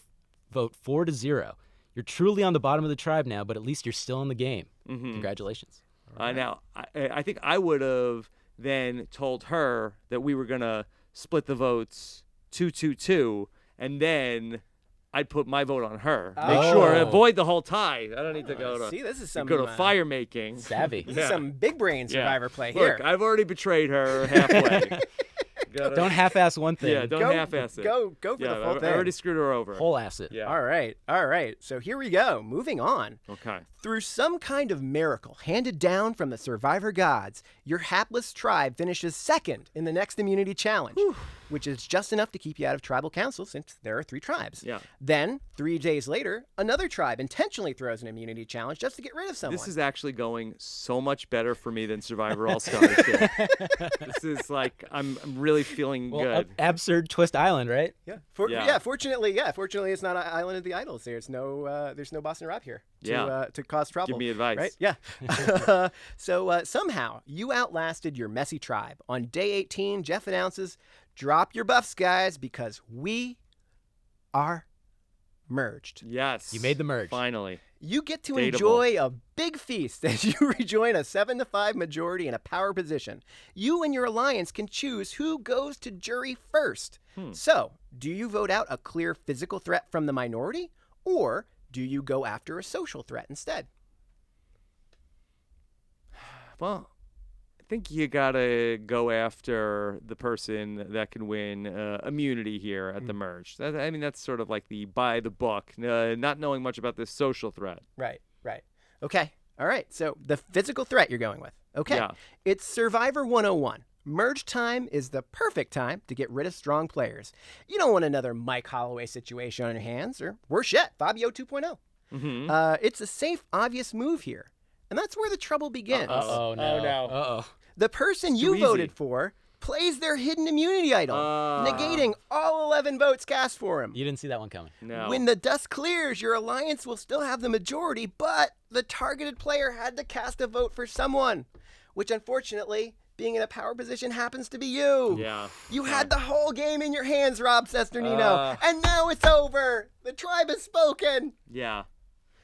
vote 4-0. You're truly on the bottom of the tribe now, but at least you're still in the game. Congratulations. Now, I think I would have then told her that we were going to split the votes 2-2-2, and then I'd put my vote on her. Make sure, Oh. avoid the whole tie. I don't need to go to, See, this is some go to fire making. Savvy. This is some big brain Survivor play Look, here. I've already betrayed her halfway. Don't half-ass one thing. Yeah, don't half-ass it. Go for yeah, the full I thing. already screwed her over. Whole ass it. Yeah. All right. So here we go. Moving on. Okay. Through some kind of miracle handed down from the Survivor gods, your hapless tribe finishes second in the next immunity challenge, which is just enough to keep you out of tribal council since there are 3 tribes. Yeah. Then, 3 days later, another tribe intentionally throws an immunity challenge just to get rid of someone. This is actually going so much better for me than Survivor All Stars did. This is like I'm really feeling Well, good. absurd twist island, right? Yeah. Yeah. Fortunately, it's not an Island of the Idols. There's no Boston Rob here to cause trouble. Give me advice. Right? Yeah. So somehow you outlasted your messy tribe. On day 18, Jeff announces, "Drop your buffs, guys, because we are merged." Yes. You made the merge. Finally. You get to Dateable. enjoy a big feast as you rejoin a 7-5 majority in a power position. You and your alliance can choose who goes to jury first. So, do you vote out a clear physical threat from the minority, or do you go after a social threat instead? Well, think you gotta go after the person that can win immunity here at the merge. That's sort of like the by the book, not knowing much about this social threat. Right. Okay. All right. So the physical threat you're going with. Okay. Yeah. It's Survivor 101. Merge time is the perfect time to get rid of strong players. You don't want another Mike Holloway situation on your hands, or worse yet, Fabio 2.0. It's a safe, obvious move here. And that's where the trouble begins. Oh, no. Uh-oh. The person you voted for plays their hidden immunity idol, negating all 11 votes cast for him. You didn't see that one coming. No. When the dust clears, your alliance will still have the majority, but the targeted player had to cast a vote for someone, which unfortunately, being in a power position, happens to be you. Yeah. You had the whole game in your hands, Rob Cesternino, and now it's over. The tribe has spoken. Yeah.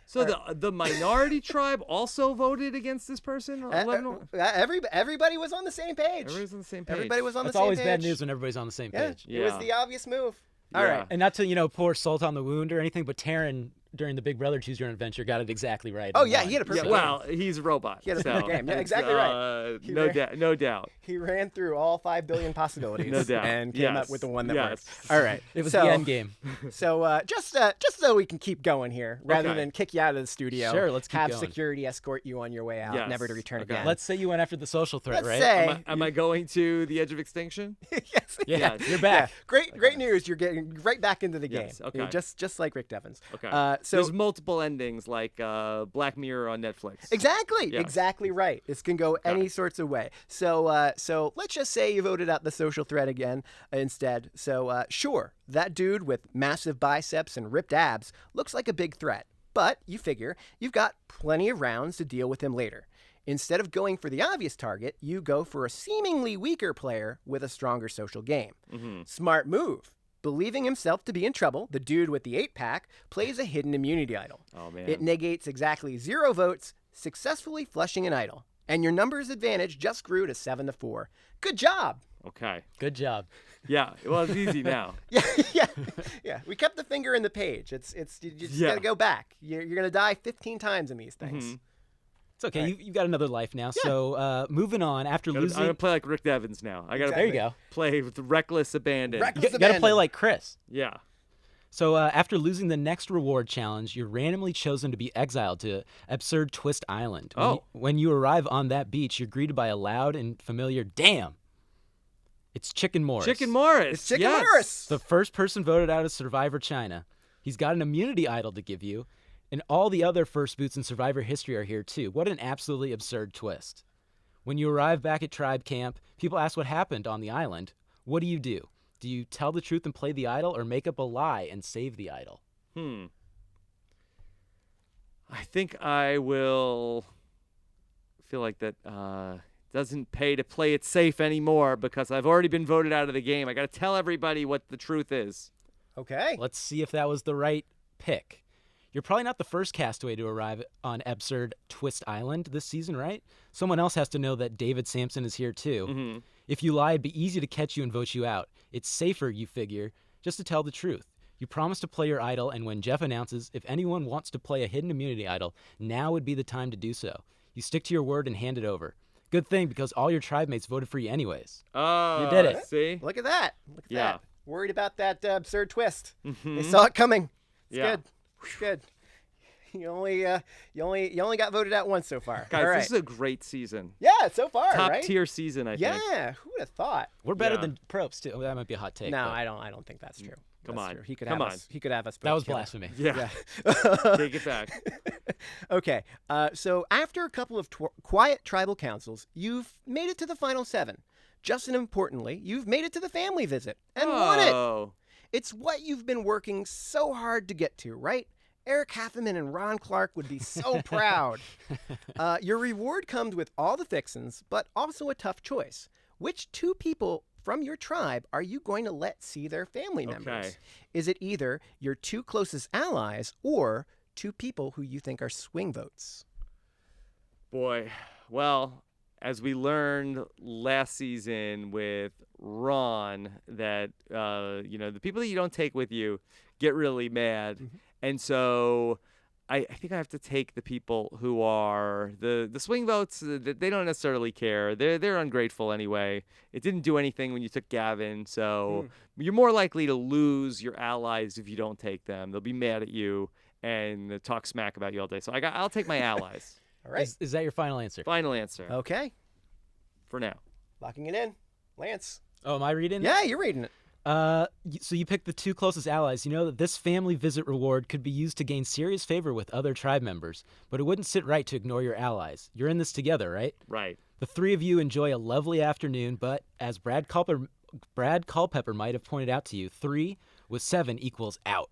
So the minority tribe also voted against this person? Everybody was on the same page. Everybody's on the same page. Everybody was on That's the same always page. bad news when everybody's on the same page. It was the obvious move. All Yeah. right. And not to, pour salt on the wound or anything, but Taryn, during the Big Brother Choose Your Own Adventure, got it exactly right. Oh, and yeah, won. he had a perfect Yeah, well, he's a robot. He had a so perfect game. Yeah, it's, exactly right. No doubt. He ran through all 5 billion possibilities No doubt. and came up with the one that worked. Yes. All right. It was so, the end game. So just so we can keep going here, rather Okay. than kick you out of the studio, Sure, let's keep have going. security escort you on your way out, Yes. never to return Okay. again. Let's say you went after the social threat, Let's right? say, Am I going to the edge of extinction? yes, Yeah, Yes. you're back. Great news. You're getting right back into the game. Yes, okay. Just like Rick Devens. Okay. So There's multiple endings, like Black Mirror on Netflix. Exactly. Yes. Exactly right. This can go any sorts of way. So so let's just say you voted out the social threat again instead. So sure, that dude with massive biceps and ripped abs looks like a big threat. But you figure you've got plenty of rounds to deal with him later. Instead of going for the obvious target, you go for a seemingly weaker player with a stronger social game. Smart move. Believing himself to be in trouble, the dude with the 8-pack plays a hidden immunity idol. Oh, man. It negates exactly 0 votes, successfully flushing an idol. And your numbers advantage just grew to 7-4. Good job. Okay. Good job. Yeah. Well, it's easy now. Yeah. We kept the finger in the page. You just gotta go back. You're gonna die 15 times in these things. It's okay. You've got another life now. So moving on, after I'm losing... gonna play like Rick Devens now. I gotta There you go. play with reckless abandon. Reckless You got to play abandon. like Chris. Yeah. So after losing the next reward challenge, you're randomly chosen to be exiled to Absurd Twist Island. When you arrive on that beach, you're greeted by a loud and familiar "damn." It's Chicken Morris. Chicken Morris. It's Chicken yes. Morris. The first person voted out of Survivor China. He's got an immunity idol to give you, and all the other first boots in Survivor history are here too. What an absolutely absurd twist. When you arrive back at tribe camp, people ask what happened on the island. What do? Do you tell the truth and play the idol, or make up a lie and save the idol? I think I will feel like that doesn't pay to play it safe anymore because I've already been voted out of the game. I got to tell everybody what the truth is. Okay. Let's see if that was the right pick. You're probably not the first castaway to arrive on Absurd Twist Island this season, right? Someone else has to know that David Sampson is here too. If you lie, it'd be easy to catch you and vote you out. It's safer, you figure, just to tell the truth. You promise to play your idol, and when Jeff announces if anyone wants to play a hidden immunity idol, now would be the time to do so. You stick to your word and hand it over. Good thing, because all your tribe mates voted for you anyways. Oh, You did it. See? Look at that. Yeah. That. Worried about that absurd twist. They saw it coming. It's Yeah. good. It's good. You only got voted out once so far. Guys, All right. this is a great season. Yeah, so far, Top right? tier season, I think. Yeah, who would have thought? We're better Yeah. than Probst too. That might be a hot take. No, but I don't think that's true. Come That's on. true. He could Come have on. us. He could have us. that both was killed. blasphemy. Yeah. Take it back. Okay, so after a couple of quiet tribal councils, you've made it to the final 7. Just as importantly, you've made it to the family visit and won it. Oh. It's what you've been working so hard to get to, right? Eric Hafferman and Ron Clark would be so proud. Your reward comes with all the fixins, but also a tough choice. Which 2 people from your tribe are you going to let see their family members? Okay. Is it either your 2 closest allies or 2 people who you think are swing votes? Boy, well, as we learned last season with Ron, that the people that you don't take with you get really mad, and so I think I have to take the people who are the swing votes. They don't necessarily care. They're ungrateful anyway. It didn't do anything when you took Gavin, so you're more likely to lose your allies if you don't take them. They'll be mad at you and talk smack about you all day. So I'll take my allies. All right. Is that your final answer? Final answer Okay. for now. Locking it in. Lance. Oh, am I reading? Yeah, you're reading it. So you picked the 2 closest allies. You know that this family visit reward could be used to gain serious favor with other tribe members, but it wouldn't sit right to ignore your allies. You're in this together, right? Right. The 3 of you enjoy a lovely afternoon, but as Brad Culpepper might have pointed out to you, 3 with 7 equals out.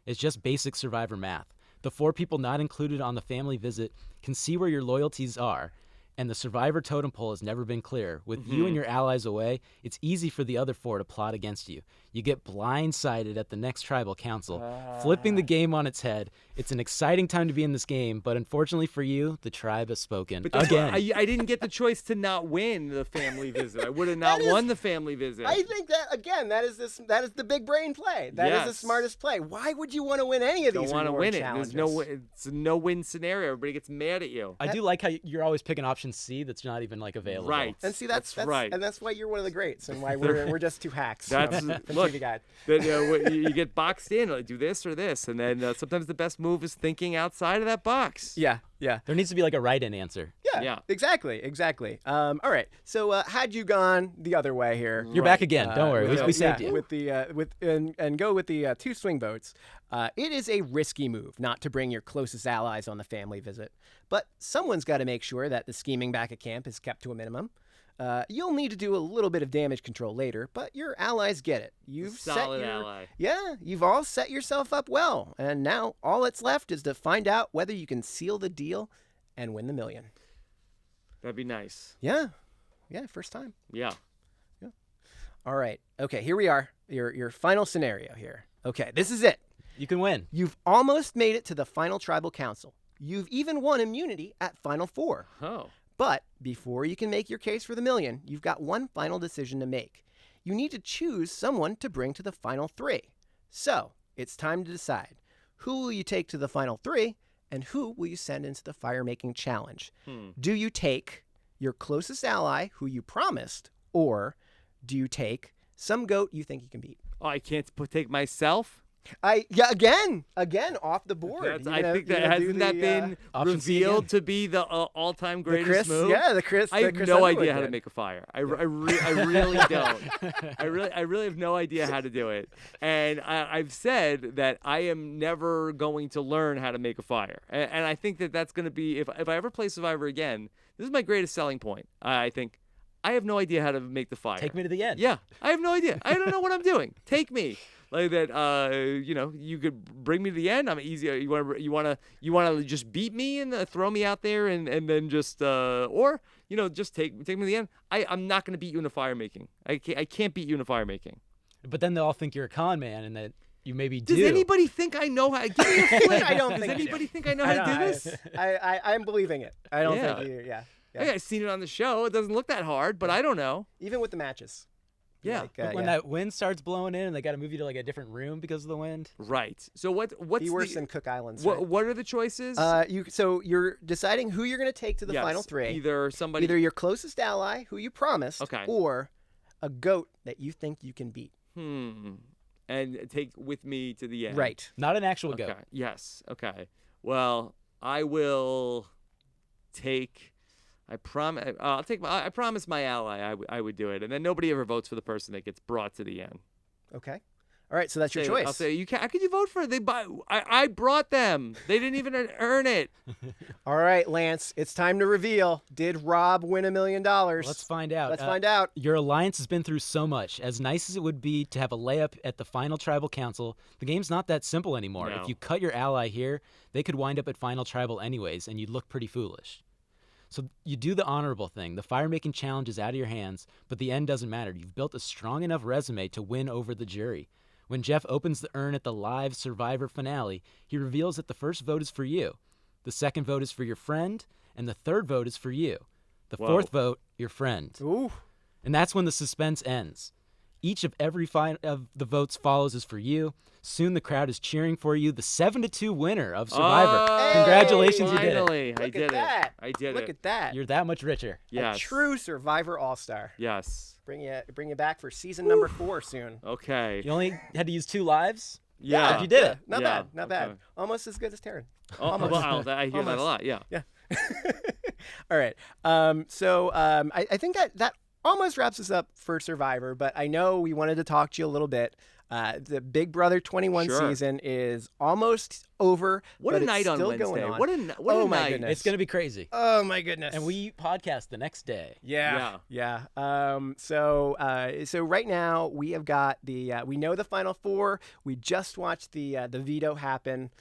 It's just basic survivor math. The 4 people not included on the family visit can see where your loyalties are, and the survivor totem pole has never been clear. With you and your allies away, it's easy for the other 4 to plot against you. You get blindsided at the next tribal council, flipping the game on its head. It's an exciting time to be in this game, but unfortunately for you, the tribe has spoken. But that's again. I didn't get the choice to not win the family visit. I would have not won the family visit. I think that again, that is the big brain play. That is the smartest play. Why would you want to win any of these? Don't want to win it. Challenges? It's a no-win scenario. Everybody gets mad at you. I do like how you're always picking option C that's not even like available. Right. And see, that's right. and that's why you're one of the greats, and why we're just 2 hacks. That's from look. TV Guide. Then you get boxed in. Like, do this or this, and then sometimes the best move is thinking outside of that box. Yeah. There needs to be like a right-in answer. Yeah. Exactly. All right. So had you gone the other way here, You're back again. Don't worry. We saved you. With the and go with the 2 swing votes. It is a risky move not to bring your closest allies on the family visit, but someone's got to make sure that the scheming back at camp is kept to a minimum. You'll need to do a little bit of damage control later, but your allies get it. Ally. Yeah, you've all set yourself up well, and now all that's left is to find out whether you can seal the deal and win the $1 million. That'd be nice. Yeah, first time. Yeah. All right. Okay, here we are. Your final scenario here. Okay, this is it. You can win. You've almost made it to the final tribal council. You've even won immunity at Final 4. Oh. But before you can make your case for the $1 million, you've got one final decision to make. You need to choose someone to bring to the final 3. So it's time to decide. Who will you take to the final 3, and who will you send into the fire-making challenge? Do you take your closest ally, who you promised, or do you take some goat you think you can beat? Oh, I can't take myself? Again off the board. I think that hasn't that been revealed to be the all-time greatest move? Yeah, the Chris. I have Chris no Underwood idea how to did. make a fire. I really don't. I really have no idea how to do it. And I've said that I am never going to learn how to make a fire. And I think that that's going to be if I ever play Survivor again. This is my greatest selling point. I think I have no idea how to make the fire. Take me to the end. Yeah, I have no idea. I don't know what I'm doing. Take me. Like that, you could bring me to the end. I'm easy. You want to just beat me and throw me out there and then just or just take me to the end. I'm not going to beat you in the fire making. I can't beat you in the fire making. But then they'll all think you're a con man and that you maybe do. Does anybody think I know how? Give me a flip. I don't Does think anybody think I know how to do this? I'm believing it. I don't Yeah. think you. Yeah. I've seen it on the show. It doesn't look that hard, but I don't know. Even with the matches. Yeah. Like, when that wind starts blowing in and they got to move you to like a different room because of the wind. Right. So what's be worse than Cook Islands. What are the choices? So you're deciding who you're going to take to the final 3. Either your closest ally, who you promised, Okay. or a goat that you think you can beat. And take with me to the end. Right. Not an actual Okay. goat. Yes. Okay. Well, I will take. I promise. I promise my ally I would do it, and then nobody ever votes for the person that gets brought to the end. Okay. All right. So that's your choice. I'll say you can. How could you vote for it? I brought them. They didn't even earn it. All right, Lance. It's time to reveal. Did Rob win $1 million? Let's find out. Let's find out. Your alliance has been through so much. As nice as it would be to have a layup at the final tribal council, the game's not that simple anymore. No. If you cut your ally here, they could wind up at final tribal anyways, and you'd look pretty foolish. So you do the honorable thing. The fire-making challenge is out of your hands, but the end doesn't matter. You've built a strong enough resume to win over the jury. When Jeff opens the urn at the live Survivor finale, he reveals that the first vote is for you, the second vote is for your friend, and the third vote is for you. The fourth vote, your friend. Ooh. And that's when the suspense ends. Each of of the votes follows is for you. Soon the crowd is cheering for you, the 7-2 winner of Survivor. Oh, Congratulations, you did it. finally. Look I at did that. it. I did Look it. at that. You're that much richer. Yes. A true Survivor All-Star. Yes. Bring you back for season number 4 soon. Okay. You only had to use 2 lives? Yeah. But you did it. Not Yeah, bad. Not bad. okay. Almost as good as Taryn. Oh, wow, I hear that a lot. Yeah. Yeah. All right. I think that almost wraps us up for Survivor, but I know we wanted to talk to you a little bit. The Big Brother 21 Sure. season is almost over. What but a night it's on still Wednesday. Going on. What Oh a my night. goodness. It's going to be crazy. Oh my goodness. And we podcast the next day. Yeah. So right now we have got we know the final 4. We just watched the veto happen.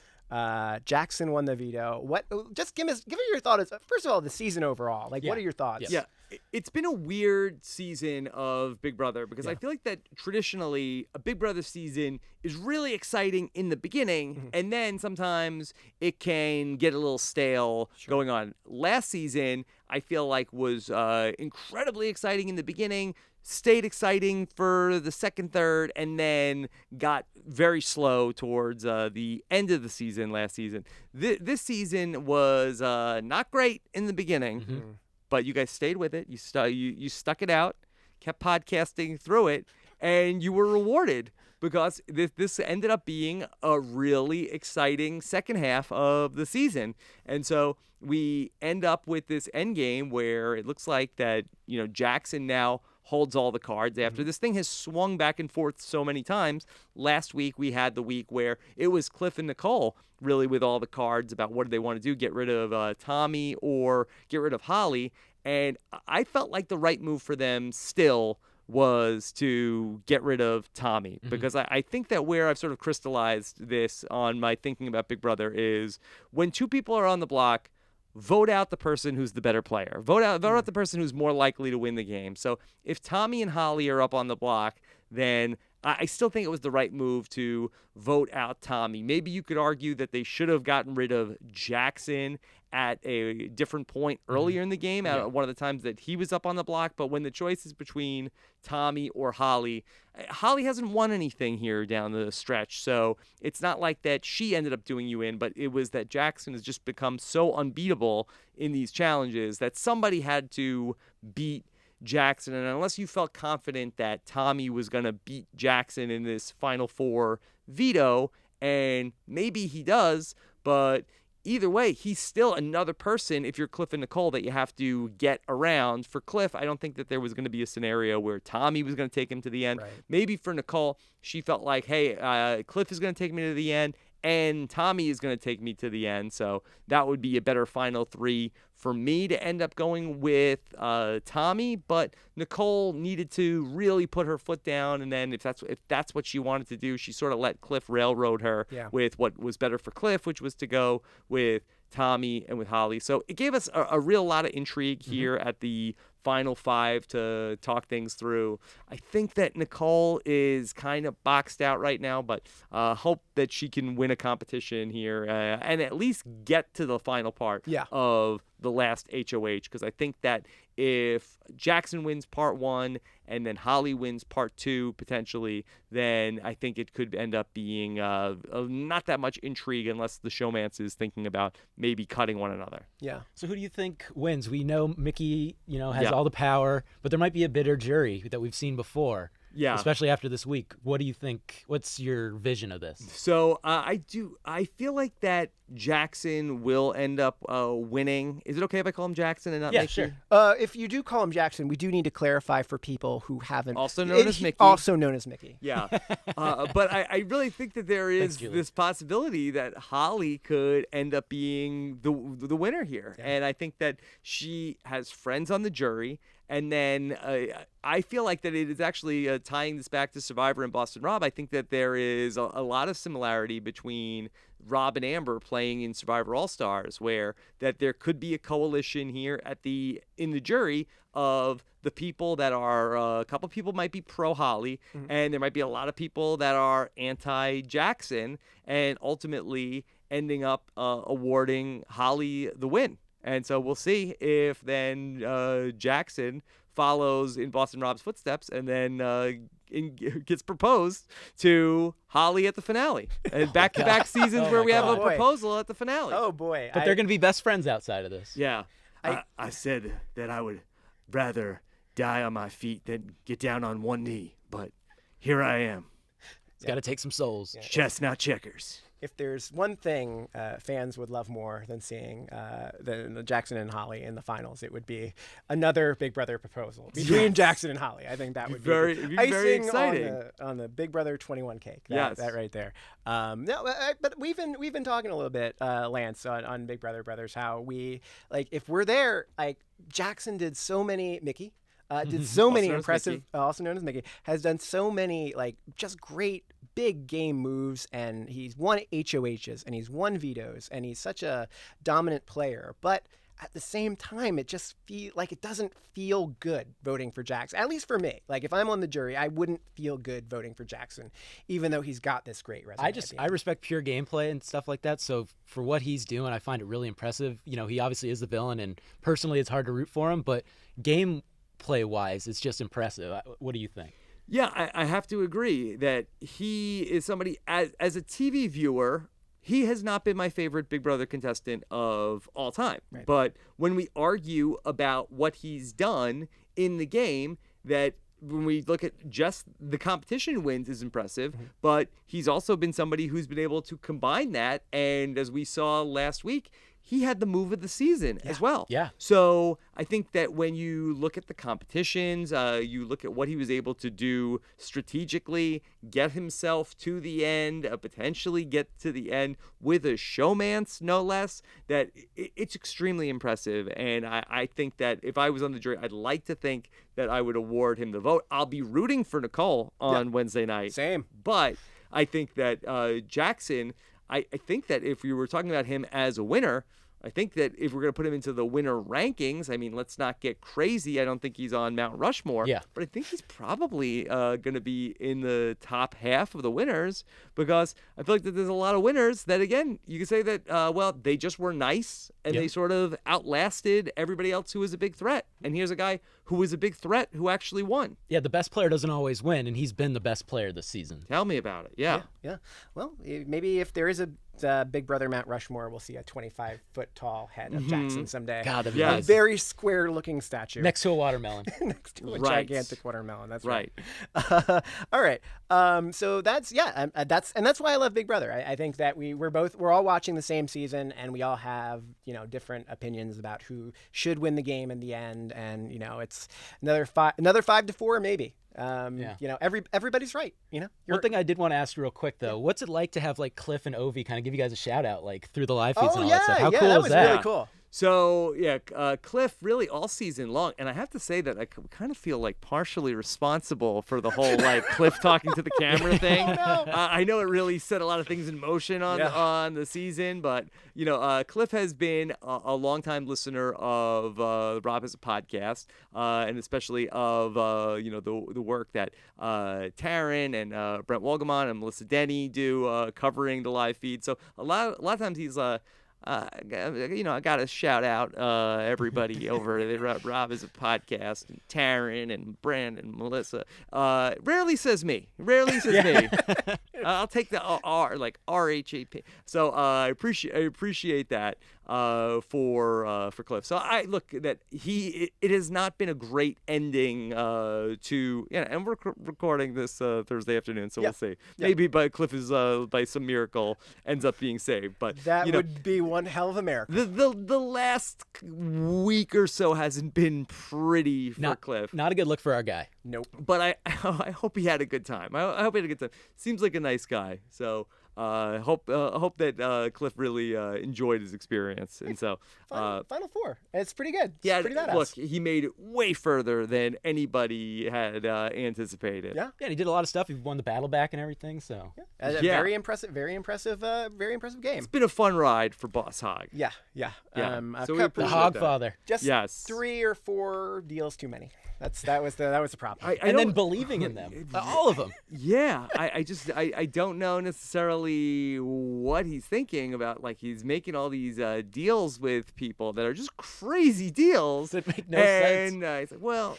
Jackson won the veto. Just give me your thoughts. First of all, the season overall. What are your thoughts? Yeah, it's been a weird season of Big Brother because I feel like that traditionally a Big Brother season is really exciting in the beginning, and then sometimes it can get a little stale going on. Last season, I feel like was incredibly exciting in the beginning, stayed exciting for the second, third, and then got very slow towards the end of the season last season. This season was not great in the beginning, but you guys stayed with it. You stuck it out, kept podcasting through it, and you were rewarded because this ended up being a really exciting second half of the season. And so we end up with this end game where it looks like that, Jackson now holds all the cards after this thing has swung back and forth so many times. Last week we had the week where it was Cliff and Nicole really with all the cards about what do they want to do, get rid of Tommy or get rid of Holly. And I felt like the right move for them still was to get rid of Tommy because I think that where I've sort of crystallized this on my thinking about Big Brother is when 2 people are on the block, vote out the person who's the better player. Vote out the person who's more likely to win the game. So if Tommy and Holly are up on the block, then I still think it was the right move to vote out Tommy. Maybe you could argue that they should have gotten rid of Jackson at a different point earlier in the game, at one of the times that he was up on the block. But when the choice is between Tommy or Holly, Holly hasn't won anything here down the stretch. So it's not like that she ended up doing you in, but it was that Jackson has just become so unbeatable in these challenges that somebody had to beat Jackson. And unless you felt confident that Tommy was going to beat Jackson in this Final 4 veto, and maybe he does, but either way, he's still another person, if you're Cliff and Nicole, that you have to get around. For Cliff, I don't think that there was going to be a scenario where Tommy was going to take him to the end. Right. Maybe for Nicole, she felt like, hey, Cliff is going to take me to the end, and Tommy is going to take me to the end. So that would be a better final 3 for me to end up going with Tommy. But Nicole needed to really put her foot down, and then if that's what she wanted to do, she sort of let Cliff railroad her with what was better for Cliff, which was to go with Tommy and with Holly. So it gave us a real lot of intrigue here at the Final 5 to talk things through. I think that Nicole is kind of boxed out right now, but hope that she can win a competition here and at least get to the final part of the last HOH, because I think that if Jackson wins part 1 and then Holly wins part 2 potentially, then I think it could end up being not that much intrigue unless the showmance is thinking about maybe cutting one another. Yeah. So who do you think wins? We know Mickey, has all the power, but there might be a bitter jury that we've seen before. Yeah. Especially after this week. What do you think? What's your vision of this? So I feel like that Jackson will end up winning. Is it okay if I call him Jackson and not Mickey? Sure. If you do call him Jackson, we do need to clarify for people who haven't. Also known as Mickey. Also known as Mickey. Yeah. But I really think that there is this possibility that Holly could end up being the winner here. Yeah. And I think that she has friends on the jury. And then I feel like that it is actually tying this back to Survivor and Boston Rob. I think that there is a lot of similarity between Rob and Amber playing in Survivor All-Stars, where that there could be a coalition here in the jury of the people that are a couple people might be pro Holly, and there might be a lot of people that are anti Jackson, and ultimately ending up awarding Holly the win. And so we'll see if then Jackson follows in Boston Rob's footsteps and then gets proposed to Holly at the finale. And back-to-back seasons where we have a proposal at the finale. Oh, boy. But they're going to be best friends outside of this. Yeah. I said that I would rather die on my feet than get down on one knee. But here I am. It's got to take some souls. Yeah. Chestnut checkers. If there's one thing fans would love more than seeing the Jackson and Holly in the finals, it would be another Big Brother proposal between Jackson and Holly. I think that would be very exciting on the Big Brother 21 cake. Yes. That right there. But we've been talking a little bit, Lance, on Big Brother Brothers, how we if we're there, Jackson did so many Mickey. Did so many impressive, also known as Mickey, has done so many just great big game moves, and he's won HOHs and he's won vetoes, and he's such a dominant player. But at the same time, it just it doesn't feel good voting for Jackson. At least for me. If I'm on the jury, I wouldn't feel good voting for Jackson, even though he's got this great resume. I respect pure gameplay and stuff like that. So for what he's doing, I find it really impressive. He obviously is the villain, and personally, it's hard to root for him. But gameplay-wise, it's just impressive. What do you think? Yeah, I have to agree that he is somebody, as a TV viewer, he has not been my favorite Big Brother contestant of all time. Right. But when we argue about what he's done in the game, that when we look at just the competition wins is impressive, but he's also been somebody who's been able to combine that. And as we saw last week, he had the move of the season as well. Yeah. So I think that when you look at the competitions, you look at what he was able to do strategically, get himself to the end, potentially get to the end with a showmance, no less, that it's extremely impressive. And I think that if I was on the jury, I'd like to think that I would award him the vote. I'll be rooting for Nicole on Wednesday night. Same. But I think that Jackson... I think that if we were talking about him as a winner, I think that if we're going to put him into the winner rankings, let's not get crazy. I don't think he's on Mount Rushmore. Yeah. But I think he's probably going to be in the top half of the winners, because I feel like that there's a lot of winners that, again, you could say that, they just were nice and they sort of outlasted everybody else who was a big threat. And here's a guy who was a big threat who actually won. Yeah, the best player doesn't always win, and he's been the best player this season. Tell me about it. Yeah. Well, maybe if there is a Big Brother Mount Rushmore, we'll see a 25-foot tall head of Jackson someday. God, that'd be a very square-looking statue next to a watermelon. Next to a gigantic watermelon. That's right. All right. So that's why I love Big Brother. I think that we're all watching the same season, and we all have different opinions about who should win the game in the end. And it's another 5-4 maybe. Everybody's right. One thing I did want to ask real quick though, what's it like to have Cliff and Ovi kind of give you guys a shout out through the live feeds and all that stuff? How cool is that? Really cool. So, Cliff really all season long, and I have to say that I kind of feel partially responsible for the whole Cliff talking to the camera thing. Oh, no. I know it really set a lot of things in motion on the season, but Cliff has been a longtime listener of RHAP as a podcast, and especially of the work that Taryn and Brent Wolgamon and Melissa Denny do covering the live feed. So a lot of times he's I got to shout out everybody over at RHAP as a podcast, and Taryn and Brand and Melissa. Rarely says me. I'll take the R, RHAP. So I appreciate that for Cliff. So I look that it has not been a great ending to and we're recording this Thursday afternoon, so we'll see. Maybe Cliff is by some miracle ends up being saved, but that would be one hell of a miracle. The last week or so hasn't been pretty for Cliff. Not a good look for our guy. Nope. But I hope he had a good time. I hope he had a good time. Seems like a nice guy. So I hope that Cliff really enjoyed his experience. And so Final Four. It's pretty good. It's pretty badass. Look, he made it way further than anybody had anticipated. Yeah, he did a lot of stuff. He won the battle back and everything. So very impressive game. It's been a fun ride for Boss Hog. Yeah. So we appreciate the Hogfather. Just 3 or 4 deals too many. That was the problem. And then believing in them, all of them. Yeah, I don't know necessarily necessarily what he's thinking about. Like, he's making all these deals with people that are just crazy deals that make no sense. And he's like, well,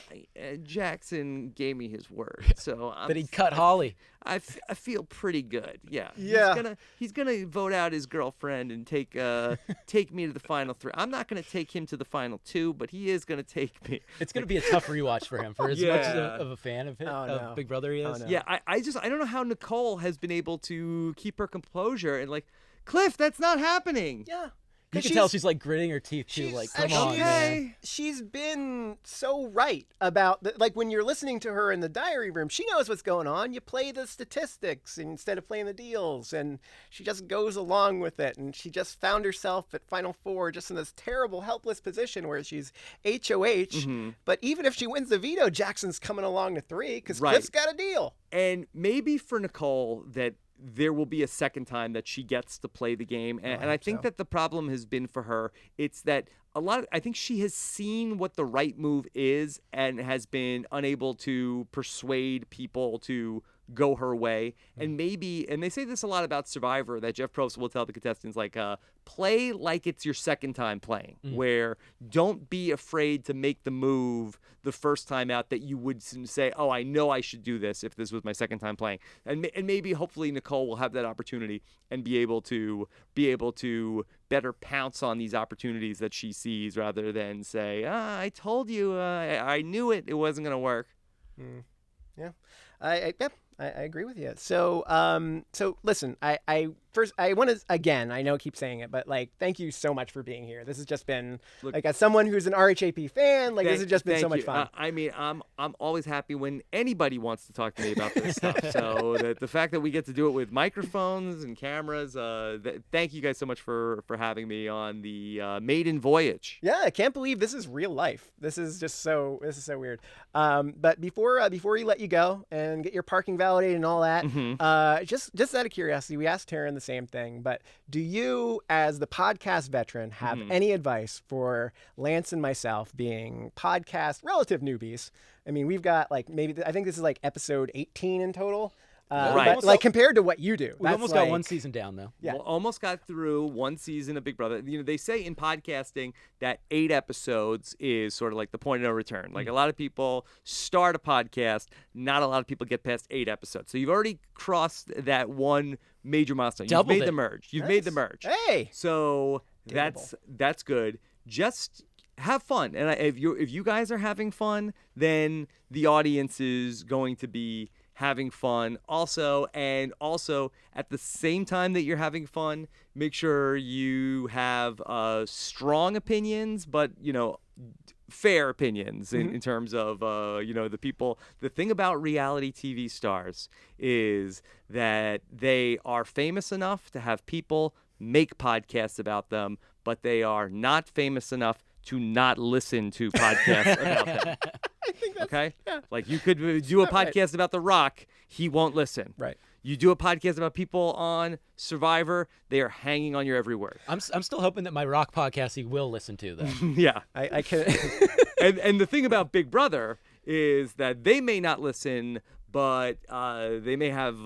Jackson gave me his word, so that he'd cut Holly. I feel pretty good. Yeah. Yeah. He's gonna vote out his girlfriend and take me to the final 3. I'm not gonna take him to the final 2, but he is gonna take me. It's gonna be a tough rewatch for him, for as much of a fan of him, of Big Brother he is. no. Yeah. I don't know how Nicole has been able to keep her composure and like, Cliff, that's not happening. Yeah. You can tell she's like gritting her teeth too. Like, come on, man. She's been so right about like when you're listening to her in the diary room, she knows what's going on. You play the statistics instead of playing the deals, and she just goes along with it. And she just found herself at Final Four just in this terrible, helpless position where she's HOH. Mm-hmm. But even if she wins the veto, Jackson's coming along to 3 because Cliff's got a deal. And maybe for Nicole that there will be a second time that she gets to play the game. And I think that the problem has been for her, it's that I think she has seen what the right move is and has been unable to persuade people to go her way. And they say this a lot about Survivor, that Jeff Probst will tell the contestants, like, play like it's your second time playing, where don't be afraid to make the move the first time out that you would say, oh, I know I should do this if this was my second time playing. And maybe hopefully Nicole will have that opportunity and be able to better pounce on these opportunities that she sees, rather than say, I told you, I knew it wasn't going to work. Yeah. I agree with you. So listen, I want to, again, I know I keep saying it, but like, thank you so much for being here. This has just been, like, as someone who's an RHAP fan, like, this has just been so much fun. I mean, I'm always happy when anybody wants to talk to me about this stuff. So the fact that we get to do it with microphones and cameras, thank you guys so much for having me on the maiden voyage. Yeah, I can't believe this is real life. This is so weird. But before we let you go and get your parking validated and all that, just out of curiosity, we asked Taryn the same thing, but do you, as the podcast veteran, have any advice for Lance and myself, being podcast relative newbies? I mean, we've got like I think this is like episode 18 in total. Right. But, like, compared to what you do. We almost got one season down, though. Yeah. Well, almost got through one season of Big Brother. You know, they say in podcasting that 8 episodes is sort of like the point of no return. Like, a lot of people start a podcast, not a lot of people get past 8 episodes. So you've already crossed that one major milestone. You've made the merge. You've made the merge. Hey. So that's good. Just have fun. And if you guys are having fun, then the audience is going to be having fun also. And also, at the same time that you're having fun, make sure you have strong opinions, but, you know, fair opinions in terms of, you know, the people. The thing about reality TV stars is that they are famous enough to have people make podcasts about them, but they are not famous enough to not listen to podcasts about them. I think that's okay. Yeah. Like, you could do a podcast about The Rock, he won't listen. Right. You do a podcast about people on Survivor, they are hanging on your every word. I'm still hoping that my Rock podcast he will listen to, though. Yeah. I can. and the thing about Big Brother is that they may not listen, but they may have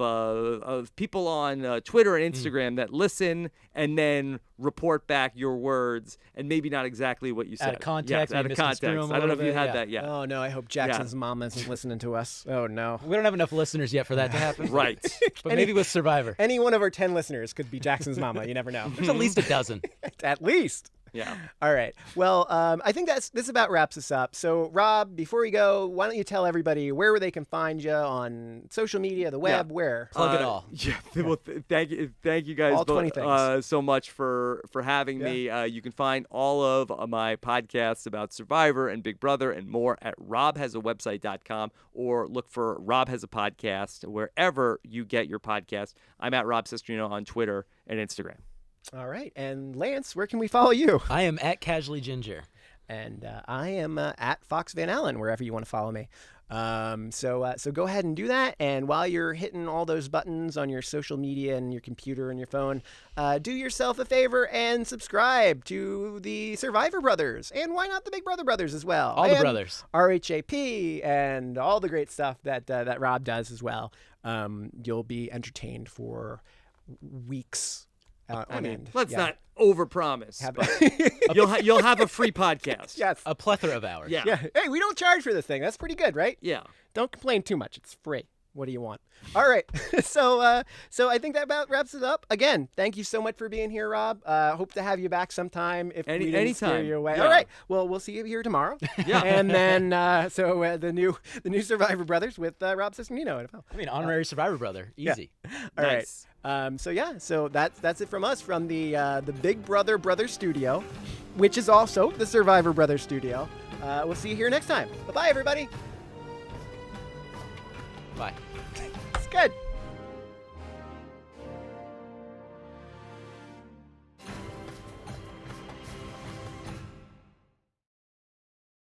people on Twitter and Instagram that listen and then report back your words and maybe not exactly what you said. Out of context. Yes, out of context. I don't know if you had that yet. Oh, no, I hope Jackson's mom isn't listening to us. Oh, no. We don't have enough listeners yet for that to happen. Right. But maybe with Survivor. Any one of our 10 listeners could be Jackson's mama. You never know. There's at least a dozen. At least. Yeah. All right. Well, I think this about wraps us up. So, Rob, before we go, why don't you tell everybody where they can find you on social media, the web, where? Plug it all. Yeah. Well, thank you guys all 20 things. So much for having me. You can find all of my podcasts about Survivor and Big Brother and more at robhasawebsite.com, or look for Rob Has a Podcast wherever you get your podcast. I'm at Rob Cesternino on Twitter and Instagram. All right. And Lance, where can we follow you? I am at Casually Ginger. And I am at Fox Van Allen, wherever you want to follow me. So go ahead and do that. And while you're hitting all those buttons on your social media and your computer and your phone, do yourself a favor and subscribe to the Survivor Brothers. And why not the Big Brother Brothers as well? All the brothers. RHAP and all the great stuff that Rob does as well. You'll be entertained for weeks on end. Let's Yeah. not overpromise. Have- But you'll have a free podcast. Yes. A plethora of hours. Yeah. Yeah. Hey, we don't charge for this thing. That's pretty good, right? Yeah. Don't complain too much. It's free. What do you want? All right. So I think that about wraps it up. Again, thank you so much for being here, Rob. Hope to have you back sometime if we didn't scare anytime. you away. Yeah. All right. Well, we'll see you here tomorrow. Yeah. And then the new Survivor Brothers with Rob Cesternino. I mean, honorary survivor brother. Easy. All right. Nice. So that's it from us from the Big Brother Studio, which is also the Survivor Brothers Studio. We'll see you here next time. Bye-bye, everybody. Bye. It's good.